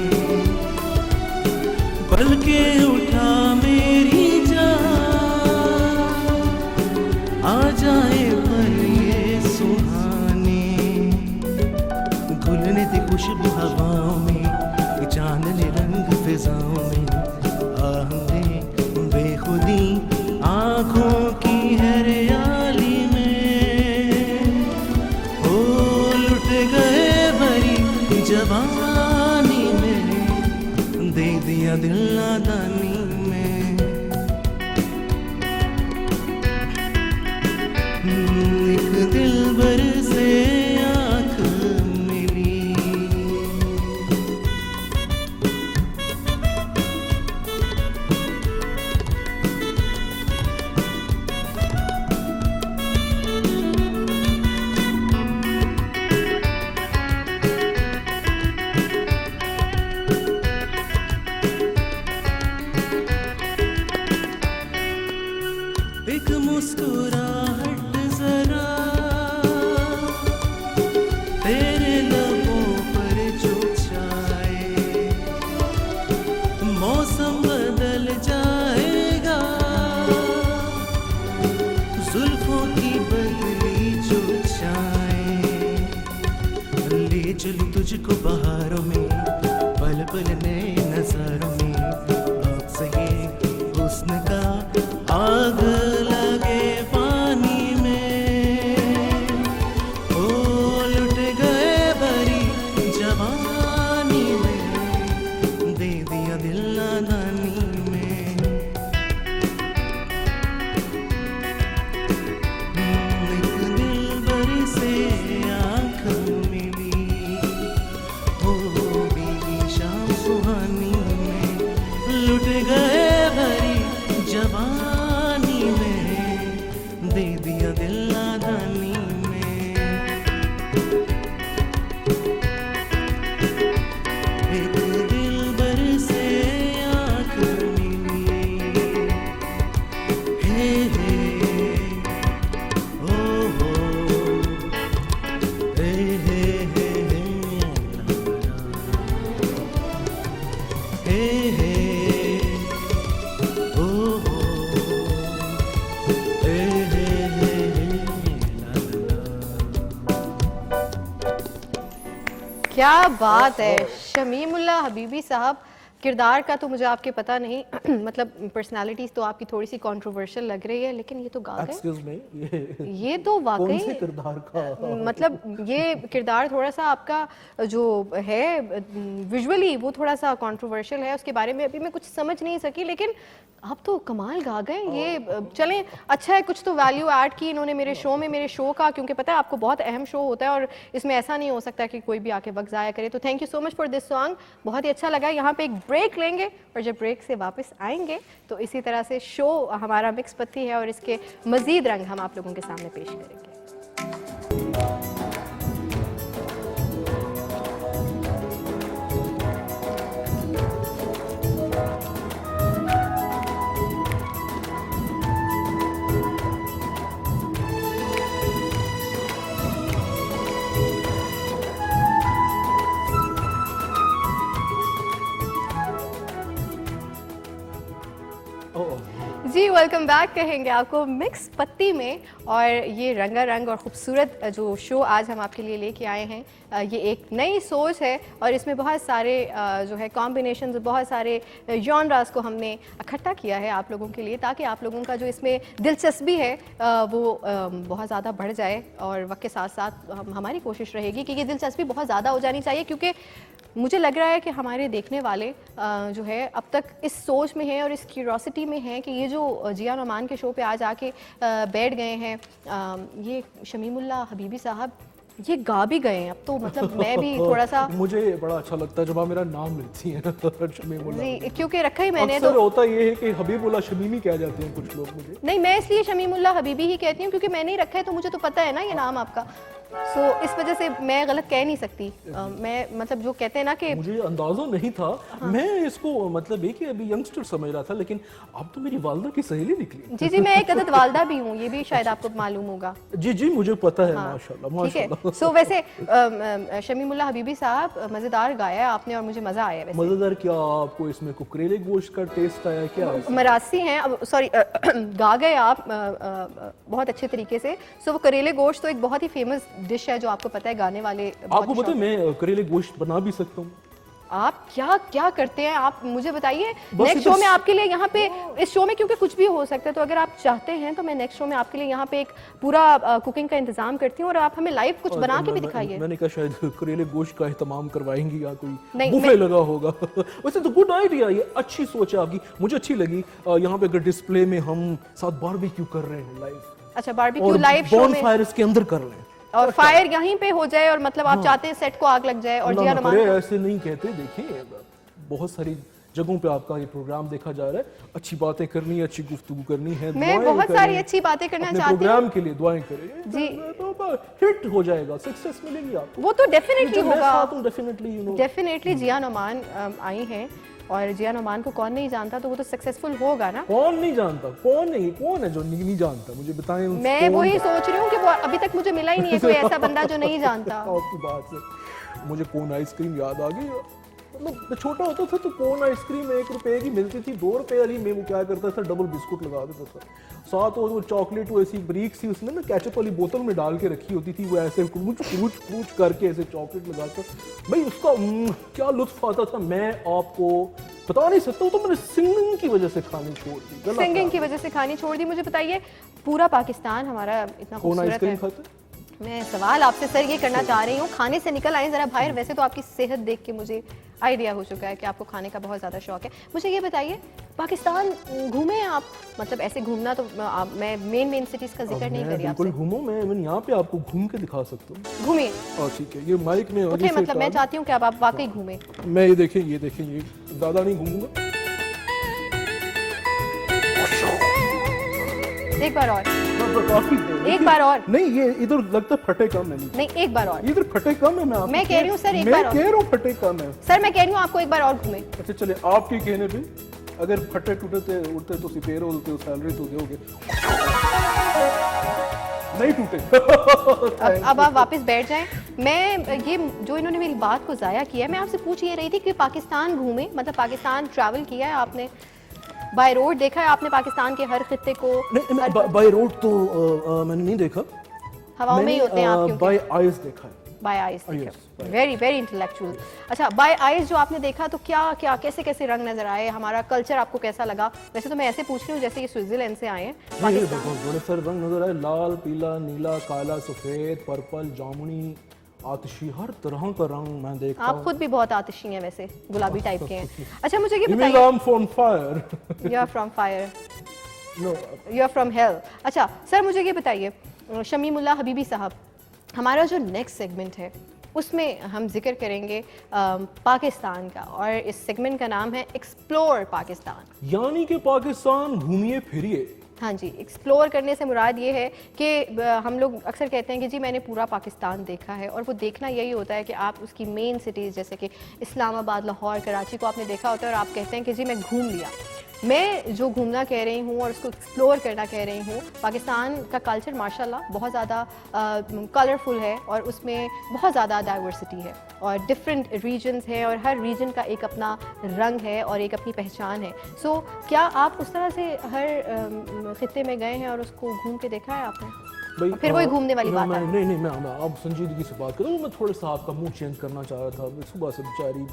पल के उठा मेरी जान, आ जाए पल ये सुहाने। घुलने दी खुशबू हवाओं में, चांदनी रंग फिजाओं में, आहमें बेखुदी आँखों की हरियाली में, ओ लुट गए भरी जवानी में, दे दिया दिल नादानी में। एक दिलबर से आँख मिली। एक मुस्कुराहट जरा तेरे लबों पर जो छाए, मौसम बदल जाएगा, जुल्फों की बदली जो छाए। ले चलूं तुझको बहारों में, पल पल नए नजारों में, आपसे ये हुस्न का आग लगे पानी में, ओ लुट गए भरी जवानी में, दे दिया दिल नादानी में। एक दिलबर से आँख मिली, हो भीगी शाम सुहानी में लुट गए भरी जवानी में, दे दिया दिल नादानी में। एक दिलबर से आँख मिली, हे हे ओ हो, हे हे हे हे हे ओ हो, हे हे हे ला ला। क्या बात है शमीमुल्लाह हबीबी साहब। किरदार का तो मुझे आपके पता नहीं मतलब पर्सनालिटीज तो आपकी थोड़ी सी कंट्रोवर्शियल लग रही है, लेकिन ये तो गा गए। एक्सक्यूज मी, ये तो कौन से वाकई किरदार का? मतलब ये किरदार थोड़ा सा आपका जो है विजुअली वो थोड़ा सा कंट्रोवर्शियल है, उसके बारे में अभी मैं कुछ समझ नहीं सकी, लेकिन आप तो कमाल गा गए। ये चलें अच्छा है, कुछ तो वैल्यू ऐड की इन्होंने मेरे शो में, मेरे शो का, क्योंकि पता है आपको बहुत अहम शो होता है और इसमें ऐसा नहीं हो सकता कि कोई भी आके वक्त ज़ाया करे। तो thank you so much for this song, बहुत ही अच्छा लगा। यहाँ पे एक ब्रेक लेंगे और जब ब्रेक से वापस आएंगे तो इसी तरह से शो हमारा मिक्स पत्ती है और इसके मज़ीद रंग हम आप लोगों के सामने पेश करेंगे। जी वेलकम बैक कहेंगे आपको मिक्स पत्ती में। और ये रंगारंग और ख़ूबसूरत जो शो आज हम आपके लिए लेके आए हैं, ये एक नई सोच है और इसमें बहुत सारे जो है कॉम्बिनेशन, बहुत सारे जॉनरास को हमने इकट्ठा किया है आप लोगों के लिए, ताकि आप लोगों का जो इसमें दिलचस्पी है वो बहुत ज़्यादा बढ़ जाए। और वक्त के साथ साथ हमारी कोशिश रहेगी कि ये दिलचस्पी बहुत ज़्यादा हो जानी चाहिए, क्योंकि मुझे लग रहा है कि हमारे देखने वाले जो है अब तक इस सोच में हैं और इस क्यूरोसिटी में हैं कि ये जो जिया नुमान के शो पे आज आके बैठ गए हैं, ये शमीमुल्लाह हबीबी साहब ये गा भी गए हैं। अब तो मतलब मैं भी थोड़ा सा मुझे बड़ा अच्छा लगता है जब आप मेरा नाम लेती हैं शमीमुल्लाह। जी, क्योंकि रखा ही मैंने अक्सर तो होता ये है कि हबीबुल्लाह शमीमी कह जाते हैं कुछ लोग मुझे। नहीं, मैं इसलिए शमीमुल्लाह हबीबी ही कहती हूँ क्योंकि मैंने ही रखा है, तो मुझे तो पता है ना ये नाम आपका। इस वजह से मैं गलत कह नहीं सकती। मैं मतलब जो कहते हैं ना कि मुझे अंदाजा नहीं था। हाँ। मैं इसको मतलब है कि अभी यंगस्टर समझ रहा था, लेकिन अब तो मेरी वालदा की सहेली निकली। जी, मैं एक अदद वालदा भी हूँ, ये भी शायद आपको मालूम होगा। जी मुझे पता है। हाँ, माशाल्लाह ठीक है। माशाल्लाह। वैसे शमीमुल्लाह हबीबी साहब मज़ेदार गाया आपने और मुझे मज़ा आया। वैसे मजेदार क्या आपको इसमें कुकरेले गोश्त का टेस्ट आया क्या? मरासी हैं, अब सॉरी गा गए आप बहुत अच्छे तरीके से। वो करेले गोश्त तो एक बहुत ही फेमस डिश है जो आपको पता है, गाने वाले आपको पता है मैं करेले गोश्त बना भी सकता हूँ। आप क्या क्या करते हैं आप मुझे बताइए। नेक्स्ट शो में आपके लिए यहाँ पे, इस शो में क्योंकि कुछ भी हो सकता है, तो अगर आप चाहते हैं तो मैं नेक्स्ट शो में आपके लिए यहाँ पे एक पूरा कुकिंग का इंतजाम करती हूँ और आप हमें लाइव कुछ बना के भी दिखाइए। मैंने कहा शायद करेले गोश्त का एहतमाम करवाएंगी या कोई नहीं, बुफे लगा होगा। वैसे तो गुड आइडिया, ये अच्छी सोच है आपकी, मुझे अच्छी लगी। यहाँ पे अगर डिस्प्ले में हम साथ बारबेक्यू कर रहे हैं लाइव, अच्छा बारबेक्यू लाइव शो में फायर इसके अंदर कर रहे हैं और फायर यहीं पे हो जाए और मतलब आप चाहते हैं सेट को आग लग जाए और जिया नुमान ऐसे नहीं कहते। देखिए बहुत सारी जगहों पे आपका ये प्रोग्राम देखा जा रहा है, अच्छी बातें करनी है, अच्छी गुफ्तगू करनी है। मैं बहुत सारी अच्छी बातें करना चाहती हूँ। प्रोग्राम के लिए दुआएं करें जी, हिट हो जाएगा, सक्सेस मिलेगी आपको। वो तो डेफिनेटली होगा। डेफिनेटली जिया नुमान आई हैं और जिया नुमान को कौन नहीं जानता, तो वो तो सक्सेसफुल होगा ना। कौन नहीं जानता? कौन है जो नहीं जानता? मुझे बताएं। मैं वही सोच रही हूँ कि वो अभी तक मुझे मिला ही नहीं है कोई ऐसा बंदा जो नहीं जानता। आपकी बात से मुझे कोन आइसक्रीम याद आ गई। मतलब छोटा होता था तो कोन आइसक्रीम 1 रुपए की मिलती थी, 2 रुपए वाली में वो क्या करता था, डबल बिस्कुट लगा देता था साथ। वो चॉकलेट वो ऐसी ब्रीक सी उसने ना केचप वाली बोतल में डाल के रखी होती थी, वो ऐसे क्रूच करके ऐसे चॉकलेट लगाता। भाई उसका क्या लुत्फ आता था मैं आपको बता नहीं सकता। तो मैंने सिंगिंग की वजह से खानी छोड़ दी। सिंगिंग की वजह से खानी छोड़ दी। मुझे बताइए, पूरा पाकिस्तान हमारा इतना खूबसूरत है, मैं सवाल आपसे सर ये करना चाह रही हूँ, खाने से निकल आए जरा बाहर। वैसे तो आपकी सेहत देख के मुझे आइडिया हो चुका है कि आपको खाने का बहुत ज़्यादा शौक है। मुझे ये बताइए, पाकिस्तान घूमे हैं आप? मतलब ऐसे घूमना तो मैं मेन सिटीज़ का जिक्र नहीं करी आपसे। घूमो, मैं यहाँ पे आपको घूम के दिखा सकता हूँ। घूमिए। ठीक है, ये माइक में मतलब मैं चाहती हूँ कि आप वाकई घूमें। मैं ये देखें ये ज़्यादा नहीं घूमूंगा। एक बार और, एक बार और। नहीं, ये इधर लगता है फटे कम है। नहीं, एक बार और। इधर फटे कम है। मैं कह रही हूँ सर, एक बार और। मैं कह रहा हूँ फटे कम है सर, मैं कह रही हूँ आपको एक बार और घूमे। अच्छा चले, आपके कहने पे अगर फटे टूटते उड़ते तो सिपेरो होते हो, सैलरी तो दोगे, नहीं टूटे। अब आप वापस बैठ जाएं। मैं ये जो इन्होंने मेरी बात को जाया किया, मैं आपसे पूछ ये रही थी कि पाकिस्तान घूमे, मतलब पाकिस्तान ट्रैवल किया है आपने, बाय रोड देखा है आपने पाकिस्तान के हर खित्ते को? नहीं, बाय रोड तो मैंने नहीं देखा, हवाओं में ही होते हैं आप। बाय आइज देखा है। बाय आइज देखा, वेरी वेरी इंटेलेक्चुअल। अच्छा, बाय आइज जो आपने देखा तो क्या क्या कैसे कैसे रंग नजर आए, हमारा कल्चर आपको कैसा लगा? वैसे तो मैं ऐसे पूछ रही हूँ जैसे ये स्विट्जरलैंड से आए हैं। बड़े सारे रंग नजर आए, लाल, पीला, नीला, काला, सफेद, पर्पल, जामुनी, आतिशी, हर तरह का रंग मैं देखता हूं। आप खुद भी बहुत आतिशी हैं वैसे, गुलाबी टाइप के हैं। अच्छा मुझे ये बताइए, I'm from fire. You are from fire. No. You are from hell. अच्छा सर, मुझे ये बताइए, शमीमुल्लाह हबीबी साहब, हमारा जो नेक्स्ट सेगमेंट है उसमें हम जिक्र करेंगे पाकिस्तान का, और इस सेगमेंट का नाम है एक्सप्लोर पाकिस्तान। यानी कि पाकिस्तान घूमिए फिरिए। हाँ जी, एक्सप्लोर करने से मुराद ये है कि हम लोग अक्सर कहते हैं कि जी मैंने पूरा पाकिस्तान देखा है, और वो देखना यही होता है कि आप उसकी मेन सिटीज़ जैसे कि इस्लामाबाद, लाहौर, कराची को आपने देखा होता है और आप कहते हैं कि जी मैं घूम लिया। मैं जो घूमना कह रही हूँ और उसको एक्सप्लोर करना कह रही हूँ, पाकिस्तान का कल्चर माशाल्लाह बहुत ज़्यादा कलरफुल है और उसमें बहुत ज़्यादा डाइवर्सिटी है और डिफरेंट रीजन्स हैं और हर रीजन का एक अपना रंग है और एक अपनी पहचान है। सो क्या आप उस तरह से हर खित्ते में गए हैं और उसको घूम के देखा है आपने? भाई फिर वही घूमने वाली बात है। नहीं मैं अब संजीदगी से बात करूँ। मैं थोड़ा सा आपका मुंह चेंज करना चाह रहा था। सुबह से बेचारी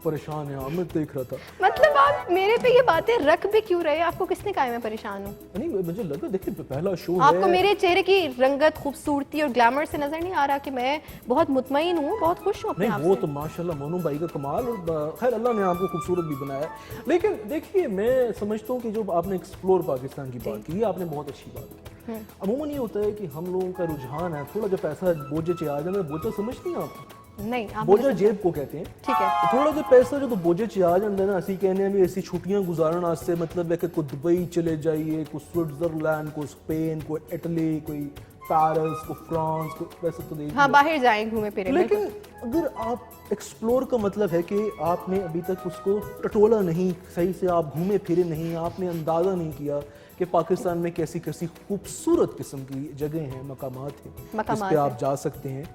परेशान है, मैं देख रहा था। मतलब आप मेरे पे ये बातें रख भी क्यों रहे हैं? आपको किसने कहा मैं परेशान हूँ? नहीं मुझे लगा, देखिए पहला शो आपको है। मेरे चेहरे की रंगत, खूबसूरती और ग्लैमर से नजर नहीं आ रहा कि मैं बहुत मुतमईन हूँ, बहुत खुश हूँ अपने आप नहीं वो से? तो माशाल्लाह मोनू भाई का कमाल, और खैर अल्लाह ने आपको खूबसूरत भी बनाया। लेकिन देखिए मैं समझता हूँ कि जो आपने एक्सप्लोर पाकिस्तान की बात की, आपने बहुत अच्छी बात की। अमूमन ये होता है कि हम लोगों का रुझान है थोड़ा जो पैसा बोझे चे आ जाए, बोझा समझती हैं आप? नहीं, आप बोझा मुझे जेब को कहते हैं। ठीक है। थोड़ा जो पैसा जो तो बोझे चे आ जाता है ना, असी कहने हैं भी ऐसी छुट्टियां गुजारन वास्ते, मतलब है कि कोई दुबई चले जाइए, कोई स्विट्जरलैंड, कोई स्पेन, कोई इटली, कोई पेरिस, कोई फ्रांस, कोई वैसे तो देखिए। हाँ, बाहर जाएं घूमे फिरे। लेकिन अगर आप एक्सप्लोर का मतलब है कि आपने अभी तक उसको टटोला नहीं, सही से आप घूमे फिरे नहीं, आपने अंदाज़ा नहीं किया कि पाकिस्तान में कैसी कैसी खूबसूरत किस्म की जगह हैं, मकामात हैं जिस मकामात पे हैं। आप जा सकते हैं।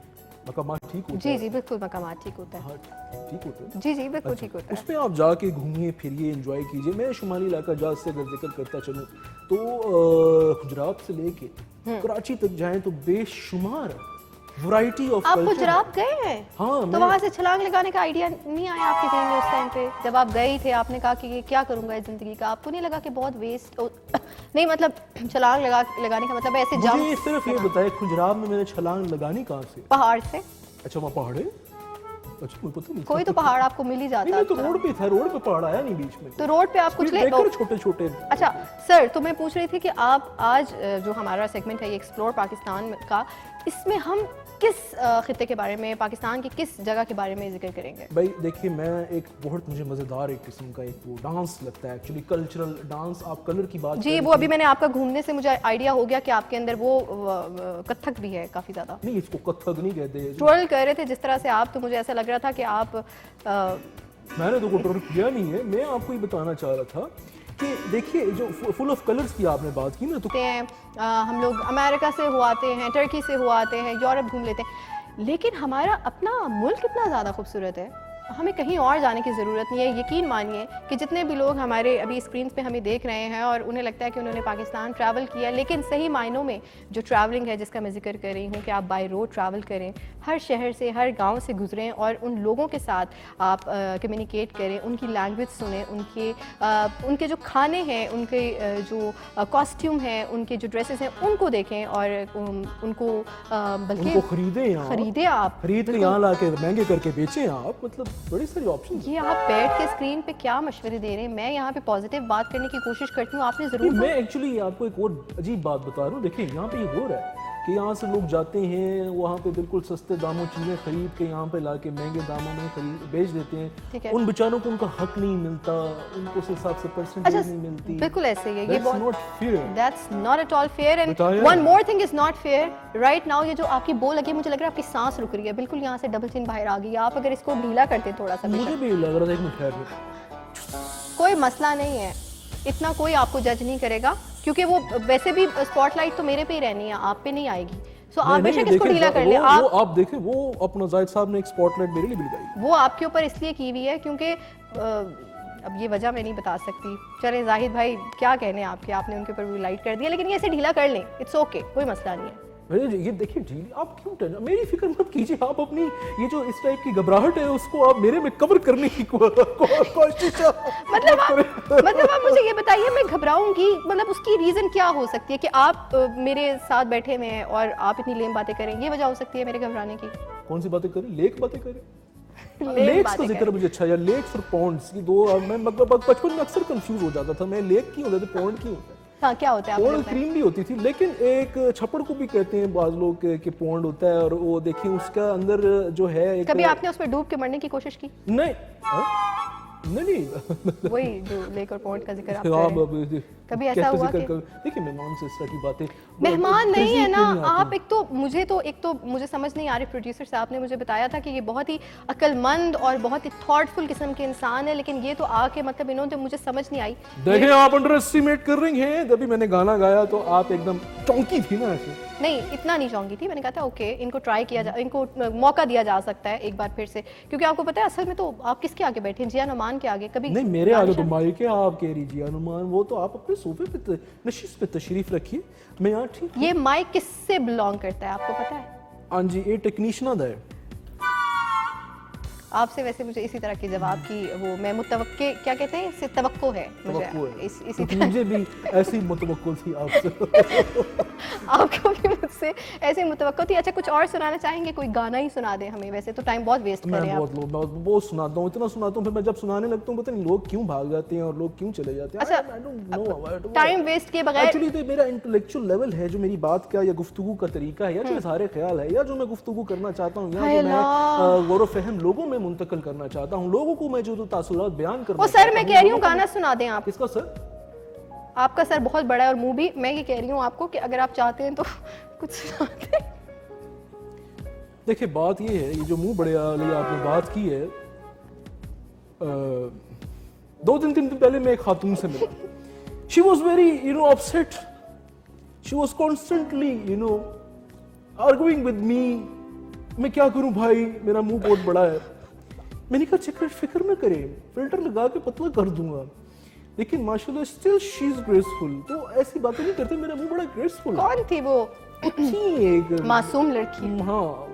मकामात ठीक होता जी है? जी बिल्कुल, मकामात ठीक होता है। हाँ, ठीक होता है। जी जी बिल्कुल ठीक होता है। उसमें आप जाके घूमिए फिरिए, एंजॉय कीजिए। मैं शुमाली इलाका जहाज से अगर जिक्र करता चलूँ तो गुजरात से लेके कराची तक जाएं तो बेशुमार वैरायटी ऑफ आप कल्चर। गुजरात गए हैं? हाँ, तो मैं- वहां से छलांग लगाने का आइडिया नहीं आया आपके जहन में उस टाइम पे जब आप गई थे? आपने कहा कि ये क्या करूंगा इस जिंदगी का? आपको नहीं लगा कि बहुत वेस्ट नहीं, मतलब छलांग लगाने का मतलब ऐसे मुझे जंप सिर्फ ये बताए गुजरात में मैंने छलांग लगानी कहाँ से? पहाड़ से? अच्छा वहाँ पहाड़ है? अच्छा मुझे पता नहीं। कोई तो पहाड़ आपको मिल ही नहीं, जाता मैं तो है। रोड पे था, रोड पे पहाड़ आया नहीं बीच में। तो रोड पे आप कुछ ले छोटे छोटे। अच्छा सर, तो मैं पूछ रही थी कि आप आज जो हमारा सेगमेंट है ये एक्सप्लोर पाकिस्तान का, इसमें हम किस खित्ते के बारे में, पाकिस्तान की किस जगह के बारे में जिक्र करेंगे? भाई देखिए मैं एक बहुत मुझे मज़ेदार एक किस्म का एक वो डांस लगता है, एक्चुअली कल्चरल डांस। आप कलर की बात जी, वो अभी मैंने आपका घूमने से मुझे आइडिया हो गया कि आपके अंदर वो कथक भी है काफ़ी ज़्यादा। नहीं, इसको कथक नहीं कहते। ट्रोल कर रहे थे जिस तरह से आप, तो मुझे ऐसा लग रहा था कि आप मैंने तो कोई ट्रोल किया नहीं है। मैं आपको ये बताना चाह रहा था कि देखिए जो फुल ऑफ कलर्स की आपने बात की ना, तो हैं हम लोग अमेरिका से हुआ आते हैं, टर्की से हुआ आते हैं, यूरोप घूम लेते हैं, लेकिन हमारा अपना मुल्क कितना ज़्यादा खूबसूरत है। हमें कहीं और जाने की ज़रूरत नहीं है। यकीन मानिए कि जितने भी लोग हमारे अभी स्क्रीन पे हमें देख रहे हैं और उन्हें लगता है कि उन्होंने पाकिस्तान ट्रैवल किया, लेकिन सही मायनों में जो ट्रैवलिंग है जिसका मैं जिक्र कर रही हूँ कि आप बाय रोड ट्रैवल करें, हर शहर से, हर गांव से गुजरें और उन लोगों के साथ आप कम्युनिकेट करें, उनकी लैंग्वेज सुने, उनके जो खाने हैं, उनके जो कॉस्ट्यूम हैं, उनके जो ड्रेसेस हैं, उनको देखें और उनको बल्कि उनको खरीदें आप खरीद के यहाँ ला के महंगे करके बेचें आप। मतलब बड़ी सारी ऑप्शन। ये आप बैठ के स्क्रीन पे क्या मशवरे दे रहे हैं? मैं यहाँ पे पॉजिटिव बात करने की कोशिश करती हूँ, आपने जरूर। मैं एक्चुअली आपको एक और अजीब बात बता रहा हूँ। देखिए यहाँ पे ये हो रहा है कि यहाँ से लोग जाते हैं, वहाँ पे बिल्कुल सस्ते दामों चीज़ें खरीद के यहाँ पे ला के महंगे दामों में खरीद बेच देते ठीक हैं। है। उन बेचारों को उनका हक नहीं मिलता, उनको उस हिसाब से परसेंटेज नहीं मिलती। बिल्कुल ऐसे ही है। ये That's बहुत not fair. That's not at all fair and बताया। one more thing is not fair right now। ये जो आपकी बो लगी है, मुझे लग रहा है आपकी सांस रुक रही है, बिल्कुल यहाँ से डबल चिन बाहर आ गई है। आप अगर इसको ढीला करते थोड़ा सा मुझे बेशक। भी लग रहा था एक मिनट ठहर। कोई मसला नहीं है, इतना कोई आपको जज नहीं करेगा क्योंकि वो वैसे भी स्पॉटलाइट तो मेरे पे ही रहनी है, आप पे नहीं आएगी। सो आप बेशक इसको ढीला कर ले। आप देखें वो अपना जाहिद साहब ने एक स्पॉटलाइट मेरे लिए भी लगाई। वो आपके ऊपर इसलिए की हुई है क्योंकि अब ये वजह मैं नहीं बता सकती। चलें जाहिद भाई, क्या कहने आपके, आपने उनके ऊपर भी लाइट कर दिया, लेकिन ये ऐसे ढीला कर लें, इट्स ओके, कोई मसला नहीं है। ये देखिए ढीली, आप क्यों टेंशन, मेरी फिक्र मत कीजिए। आप अपनी ये जो इस टाइप की घबराहट है उसको आप मेरे में कवर करने की कोशिश मतलब आप मुझे ये बताइए, मैं घबराऊंगी, मतलब उसकी रीजन क्या हो सकती है कि आप मेरे साथ बैठे हुए हैं और आप इतनी लेम बातें करें? ये वजह हो सकती है मेरे घबराने की? कौन सी बातें करें? लेक बातें करें? लेम लेक्स बातें का जिक्र करें। मुझे अच्छा यार, लेक्स और पॉन्ड्स की दो। मैं मतलब बचपन में अक्सर कंफ्यूज हो जाता था, मैं लेक की होता था, पॉन्ड की होता है। हाँ, क्या होता है आपको पौंड लगता है? क्रीम भी होती थी, लेकिन एक छप्पड़ को भी कहते हैं बाज लोग कि पौंड होता है। और वो देखिए उसका अंदर जो है एक, कभी आपने उसमें डूब के मरने की कोशिश की? नहीं नहीं वही जो लेक और पॉइंट का जिक्र आप कर हाँ, रहे हैं। कभी ऐसा हुआ कि देखिए मेहमान से इस तरह की बातें मेहमान नहीं है ना नहीं आती। आप, एक तो मुझे समझ नहीं आ रही, प्रोड्यूसर साहब ने मुझे बताया था कि ये बहुत ही अक्लमंद और बहुत ही थॉटफुल किस्म के इंसान है, लेकिन ये तो आके मतलब इन्होंने मुझे समझ नहीं आई। देखें आप अंडर एस्टिमेट कर रही हैं। जब भी मैंने गाना गाया तो आप एकदम चौंकी थी ना ऐसे। नहीं इतना नहीं चाहूंगी थी, मैंने कहा था ओके इनको ट्राई किया जा, इनको मौका दिया जा सकता है एक बार फिर से, क्योंकि आपको पता है असल में तो आप किसके आगे बैठे हैं, जिया नुमान के आगे। कभी नहीं मेरे आगे तो माइक है, आप कह रही जी अनुमान, वो तो आप अपने सोफे पे नशीस पे तशरीफ रखिए, मैं यहाँ ठीक। ये माइक किससे बिलोंग करता है आपको पता है? हाँ जी, ये टेक्नीशियन है। आपसे वैसे मुझे इसी तरह के जवाब की वो मैं मुतवक्के क्या कहते हैं इससे तवक्को है मुझे इसी क्योंकि तरह मुझे भी ऐसी मुतवक्कुल थी आपसे। आपको भी मुझसे ऐसे मुतवक्को थी। अच्छा कुछ और सुनाना चाहेंगे, कोई गाना ही सुना दें हमें, वैसे तो टाइम बहुत वेस्ट कर रहे हैं आप। बहुत सुनाता हूँ, इतना सुनाता हूँ, फिर मैं जब सुनाने लगता हूँ पता नहीं लोग क्यों भाग जाते हैं और लोग क्यों चले जाते हैं। अच्छा टाइम वेस्ट किए बगैर एक्चुअली तो मेरा इंटेलेक्चुअल लेवल है, जो मेरी बात का या गुफ्तगू का तरीका है या जो सारे ख्याल है या जो मैं गुफ्तगू करना चाहता हूँ या जो मैं गौर फहम लोगों में मुंतकिल करना चाहता हूँ, लोगों को मैं जो तासुरात बयान करना। ओ सर मैं कह रही हूँ गाना सुना दें आप। किसका सर? आपका सर बहुत बड़ा है और मुंह भी। मैं ये कह रही हूँ आपको कि अगर आप चाहते हैं तो कुछ सुना दें। देखिए बात ये है, ये जो मुंह बड़े वाली आपने बात की है, 2-3 दिन पहले मैं एक खातून से मिला। She was very upset, she was constantly arguing with me. मैं क्या करूं भाई, मेरा मुंह बहुत बड़ा है। मैंने कहा चक्कर फिक्र न करे, फिल्टर लगा के पतला कर दूंगा। लेकिन माशाल्लाह स्टिल शी इज ग्रेसफुल। तो ऐसी बातें नहीं करते, मेरा मुंह बड़ा ग्रेसफुल। कौन थी वो एक मासूम लड़की? हाँ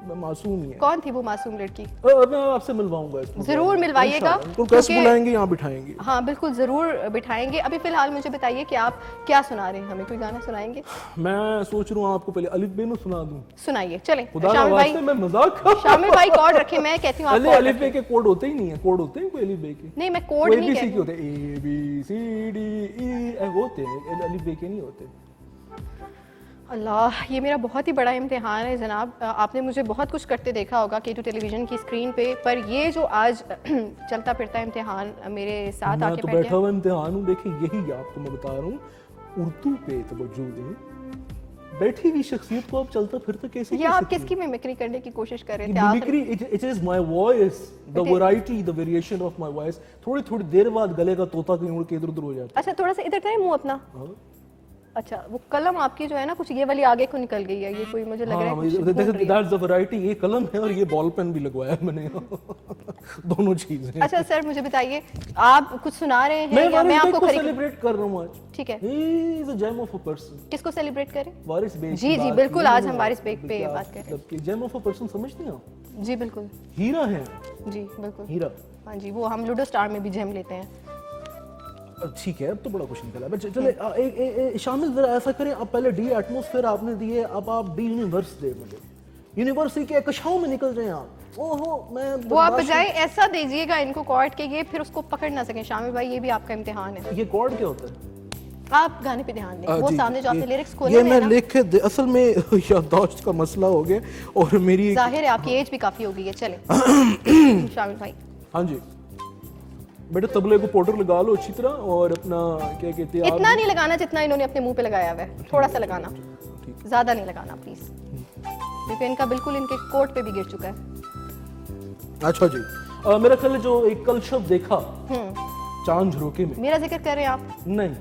मासूम ही है। कौन थी वो मासूम लड़की? मैं आपसे मिलवाऊंगा इसको। जरूर मिलवाइएगा। तो कैसे बुलाएंगे, यहाँ बिठाएंगे। हाँ बिल्कुल जरूर बिठाएंगे। अभी फिलहाल मुझे बताइए कि आप क्या सुना रहे हैं, हमें कोई गाना सुनाएंगे? मैं सोच रहा हूँ आपको पहले अलिफ बे में सुना दूं। सुनाइए चलें। खुदा शामिल भाई, मैं मजाक कर। शामिल भाई कोड रखे, मैं कहती हूँ आप अलिफ बे के कोड होते ही नहीं है। कोड होते हैं कोई अलिफ बे के? नहीं मैं कोड नहीं ABC कह के होते हैं, ABCDE होते हैं, अलिफ बे के नहीं होते। अल्लाह ये मेरा बहुत ही बड़ा इम्तिहान है जनाब। आपने मुझे बहुत कुछ करते देखा होगा K2 टेलीविज़न की स्क्रीन पे, पर ये जो आज चलता फिरता इम्तिहान मेरे साथ मैं आके तो बैठ बैठा गया। हुआ इम्तिहान हूँ। देखिए यही आपको मैं बता रहा हूँ, उर्दू पे तवज्जो दें। बैठी हुई शख्सियत को आप चलता फिरता कैसे ये आप किसकी मिमिक्री करने की कोशिश कर रहे थे? Mimicry? It is my voice, the variety, the variation of my voice. थोड़ी देर बाद गले का तोता कहीं उड़ के इधर उधर हो जाता अच्छा थोड़ा सा इधर करें मुंह अपना। है। अच्छा वो कलम आपकी जो है ना कुछ ये वाली आगे को निकल गई है, ये कोई मुझे लग रहा है कुछ ढूंढ रही है। That's the variety. ये कलम है और ये बॉल पेन भी लगवाया है मैंने। दोनों चीजें। अच्छा सर मुझे बताइए आप कुछ सुना रहे हैं या मैं आपको सेलिब्रेट कर रहा हूँ आज। ठीक है। He is a gem of a person. किसको सेलिब्रेट करें? वारिस बेग। जी जी बिल्कुल, आज हम वारिस बेग पे बात कर रहे हैं। जेम ऑफ अ पर्सन समझते हैं आप? जी बिल्कुल। हीरा है। जी बिल्कुल। हीरा। हाँ जी, वो हम लूडो स्टार में भी जेम लेते हैं। ठीक है, अब तो बड़ा कुछ निकला है। चले शामिल जरा ऐसा करें, अब पहले डी एटमॉस्फेयर आपने दिए, अब आप डी यूनिवर्स दे मुझे। यूनिवर्सिटी के कशाओं में निकल रहे हैं आप। ओहो मैं वो आप बजाय ऐसा दीजिएगा इनको कॉर्ड के, ये फिर उसको पकड़ ना सकें। शामिल भाई ये भी आपका इम्तिहान है। ये कॉर्ड क्या होता है? आप गाने पे ध्यान दें। वो सामने जो आपने लिरिक्स खोले ये हैं मैं ना, लिख के असल में याददाश्त का मसला हो गया और मेरी जाहिर है आपकी एज भी काफी हो गई है। चले शामिल भाई। हाँ जी बेटा, तबले को पाउडर लगा लो अच्छी तरह और अपना क्या कहते हैं, इतना नहीं लगाना जितना इन्होंने अपने मुंह पे लगाया हुआ है, थोड़ा सा लगाना, ज्यादा नहीं लगाना प्लीज, क्योंकि इनका बिल्कुल इनके कोट पे भी गिर चुका है। अच्छा जी, मेरा ख्याल है जो एक कल शब्द देखा चांद झरोके में, मेरा जिक्र कर रहे हैं आप? नहीं,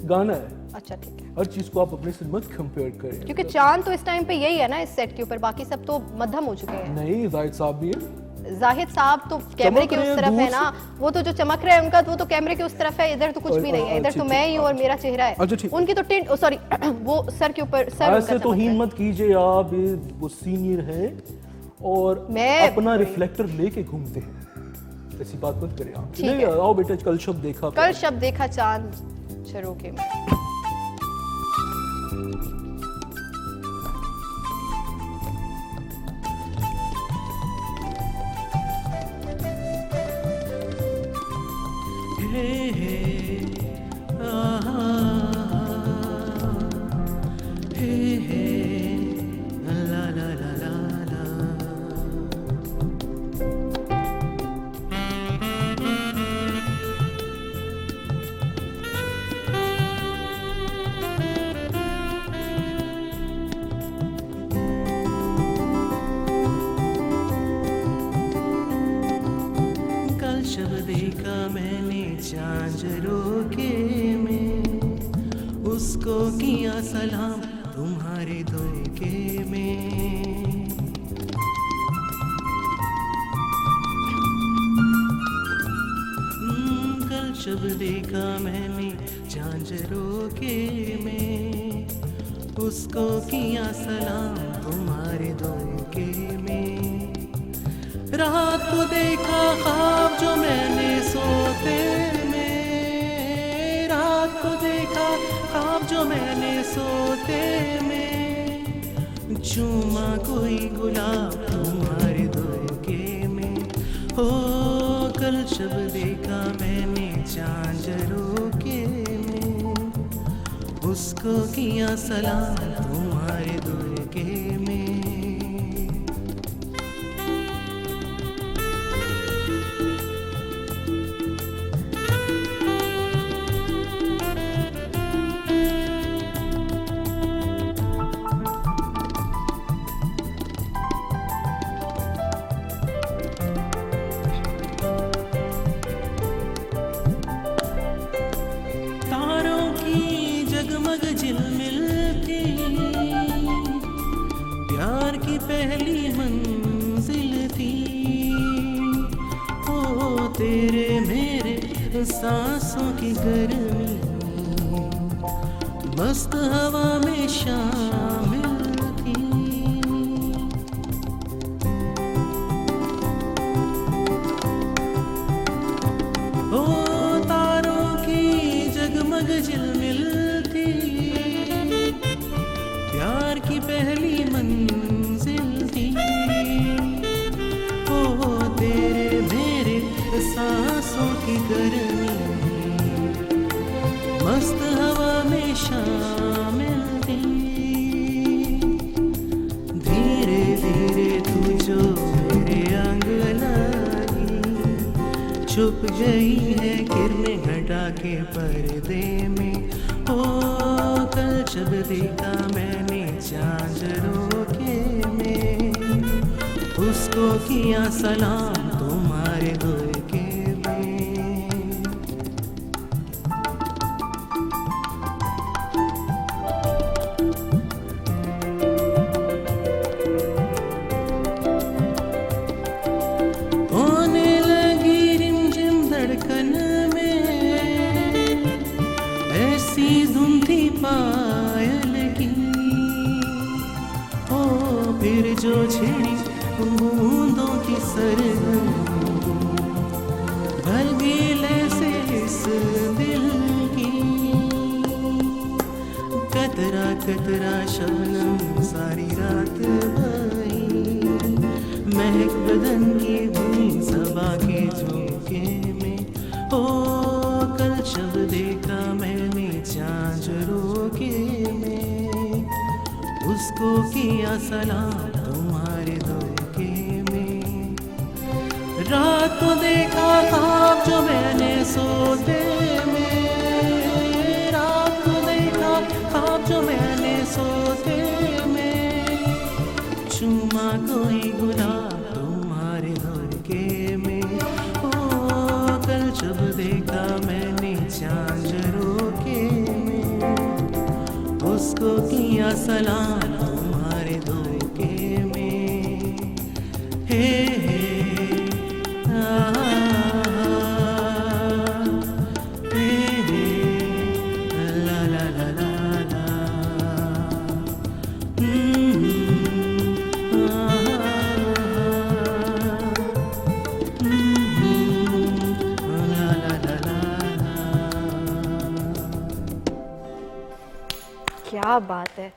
गाना है। अच्छा ठीक है। हर चीज को आप अपने से मत कंपेयर करें, क्योंकि चांद तो इस टाइम पे यही है ना इस सेट के ऊपर, बाकी सब तो मध्यम हो चुके हैं। नहीं, जाहिद साहब भी है। जाहिद साहब तो कैमरे के उस तरफ है ना, वो तो जो चमक रहा है उनका वो तो कैमरे के उस तरफ है, इधर तो कुछ भी नहीं है, इधर तो मैं ही हूँ और मेरा चेहरा है। अच्छा ठीक। उनकी तो टिंट सॉरी वो सर के ऊपर सर ऐसे तो हिम्मत कीजिए आप, वो सीनियर है और मैं अपना रिफ्लेक्टर लेके घूमते हैं, ऐसी बात मत करें आप। ठीक है। आओ बेटा, कल शब्द देखा, कल शब्द देखा चांद झरोके में। झांझरों के में, उसको किया सलाम तुम्हारे धोखे में। कल शब देखा मैंने झांझरों के में, उसको किया सलाम तुम्हारे धोखे में। रात को देखा ख्वाब जो मैंने सोते में, रात को देखा ख्वाब जो मैंने सोते में, चूमा कोई गुलाब तुम्हारे धोखे में। हो कल शब देखा मैंने झांझरों के में, उसको किया सलाम तुम्हारे धोखे में। जगमग झिलमिल थी, प्यार की पहली मंजिल थी। ओ तेरे मेरे सांसों की गर्मी मस्त हवा में शामिल थी। ओ तारों की जगमग झिलमिल प्यार की पहली मंजिल थी। ओ तेरे मेरे सांसों की गर्मी मस्त हवा में शामिल थी। धीरे धीरे तू जो मेरे अंग लाई, छुप गई है किरणें घटा के पर्दे में। ओ कल जब देखा मैंने झांझरों के में, उसको किया सलाम तुम्हारे धोखे में। होने लगी रिमझिम धड़कन में, ऐसी धुन थी पायल की। ओ फिर जो छिड़ी बूंदों की सरगम, भर गीले से इस दिल की। कतरा कतरा शबनम सारी रात बही, महक बदन की भूमि सबा के झोंके में। ओ कल शब देखा मैंने झांझरों के में, उसको किया सलाम तुम्हारे धोखे में। रात को देखा ख्वाब जो मैंने सोते में, रात को देखा ख्वाब जो मैंने सोते में, चूमा कोई गुलाब तुम्हारे धोखे में। ओ कल जब देखा मैंने झांझरों के में, उसको किया सलाम तुम्हारे धोखे में। हे ला ला ला ला ला, ला ला ला ला। क्या बात है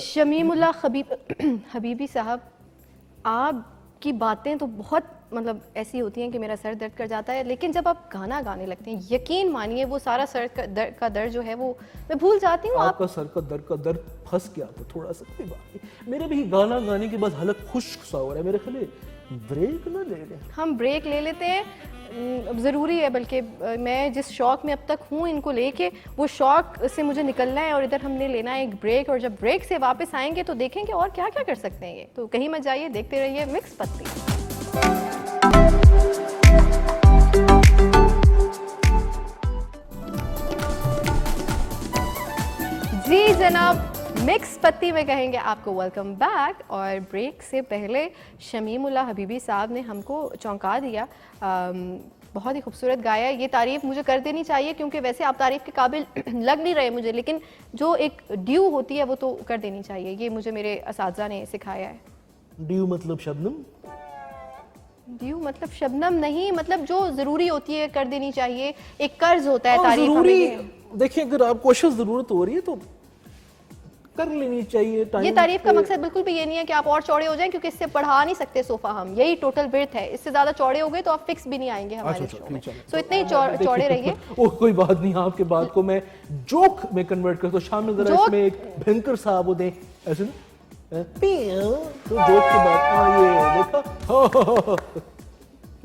शमीमुल्लाह हबीबी साहब, आपकी बातें तो बहुत मतलब ऐसी होती हैं कि मेरा सर दर्द कर जाता है, लेकिन जब आप गाना गाने लगते हैं यकीन मानिए वो सारा सर का दर्द जो है वो मैं भूल जाती हूँ। आपका सर का दर्द फंस गया तो थोड़ा सा कोई बात नहीं। मेरे भी गाना गाने के बाद हलक खुश्क सा हो रहा है, मेरे ख्याल ब्रेक ना ले लें। हम ब्रेक ले लेते हैं, ज़रूरी है। बल्कि मैं जिस शौक़ में अब तक हूँ इनको लेके, वो शौक़ से मुझे निकलना है और इधर हमने लेना है एक ब्रेक। और जब ब्रेक से वापस आएंगे तो देखेंगे और क्या क्या कर सकते हैं ये। तो कहीं मत जाइए, देखते रहिए मिक्स पत्ती। जनाब मिक्स पत्ती में कहेंगे आपको वेलकम बैक। और ब्रेक से पहले शमीमुल्लाह हबीबी साहब ने हमको चौंका दिया। बहुत ही खूबसूरत गाया। ये तारीफ़ मुझे कर देनी चाहिए क्योंकि वैसे आप तारीफ़ के काबिल लग नहीं रहे मुझे, लेकिन जो एक ड्यू होती है वो तो कर देनी चाहिए। ये मुझे मेरे असातिज़ा ने सिखाया है। ड्यू मतलब शबनम? ड्यू मतलब शबनम नहीं, मतलब जो ज़रूरी होती है कर देनी चाहिए। एक कर्ज होता है तारीफ़ ज़रूरी। हमें। देखिए अगर आपको अशद ज़रूरत हो रही है तो कर लेनी चाहिए। ये तारीफ का मकसद बिल्कुल भी ये नहीं है कि आप और चौड़े हो जाएं, क्योंकि इससे बढ़ा नहीं सकते सोफा हम। यही टोटल विड्थ है। इससे ज्यादा चौड़े हो गए तो आप फिक्स भी नहीं आएंगे हमारे शो में। सो इतने ही चौड़े रहिए। ओ कोई बात नहीं, आपके बात को मैं जोक में कन्वर्ट कर दो। शामिल जरा इसमें एक भयंकर सा वो दें ऐसे ना, तो जोक के बाद ये देखा।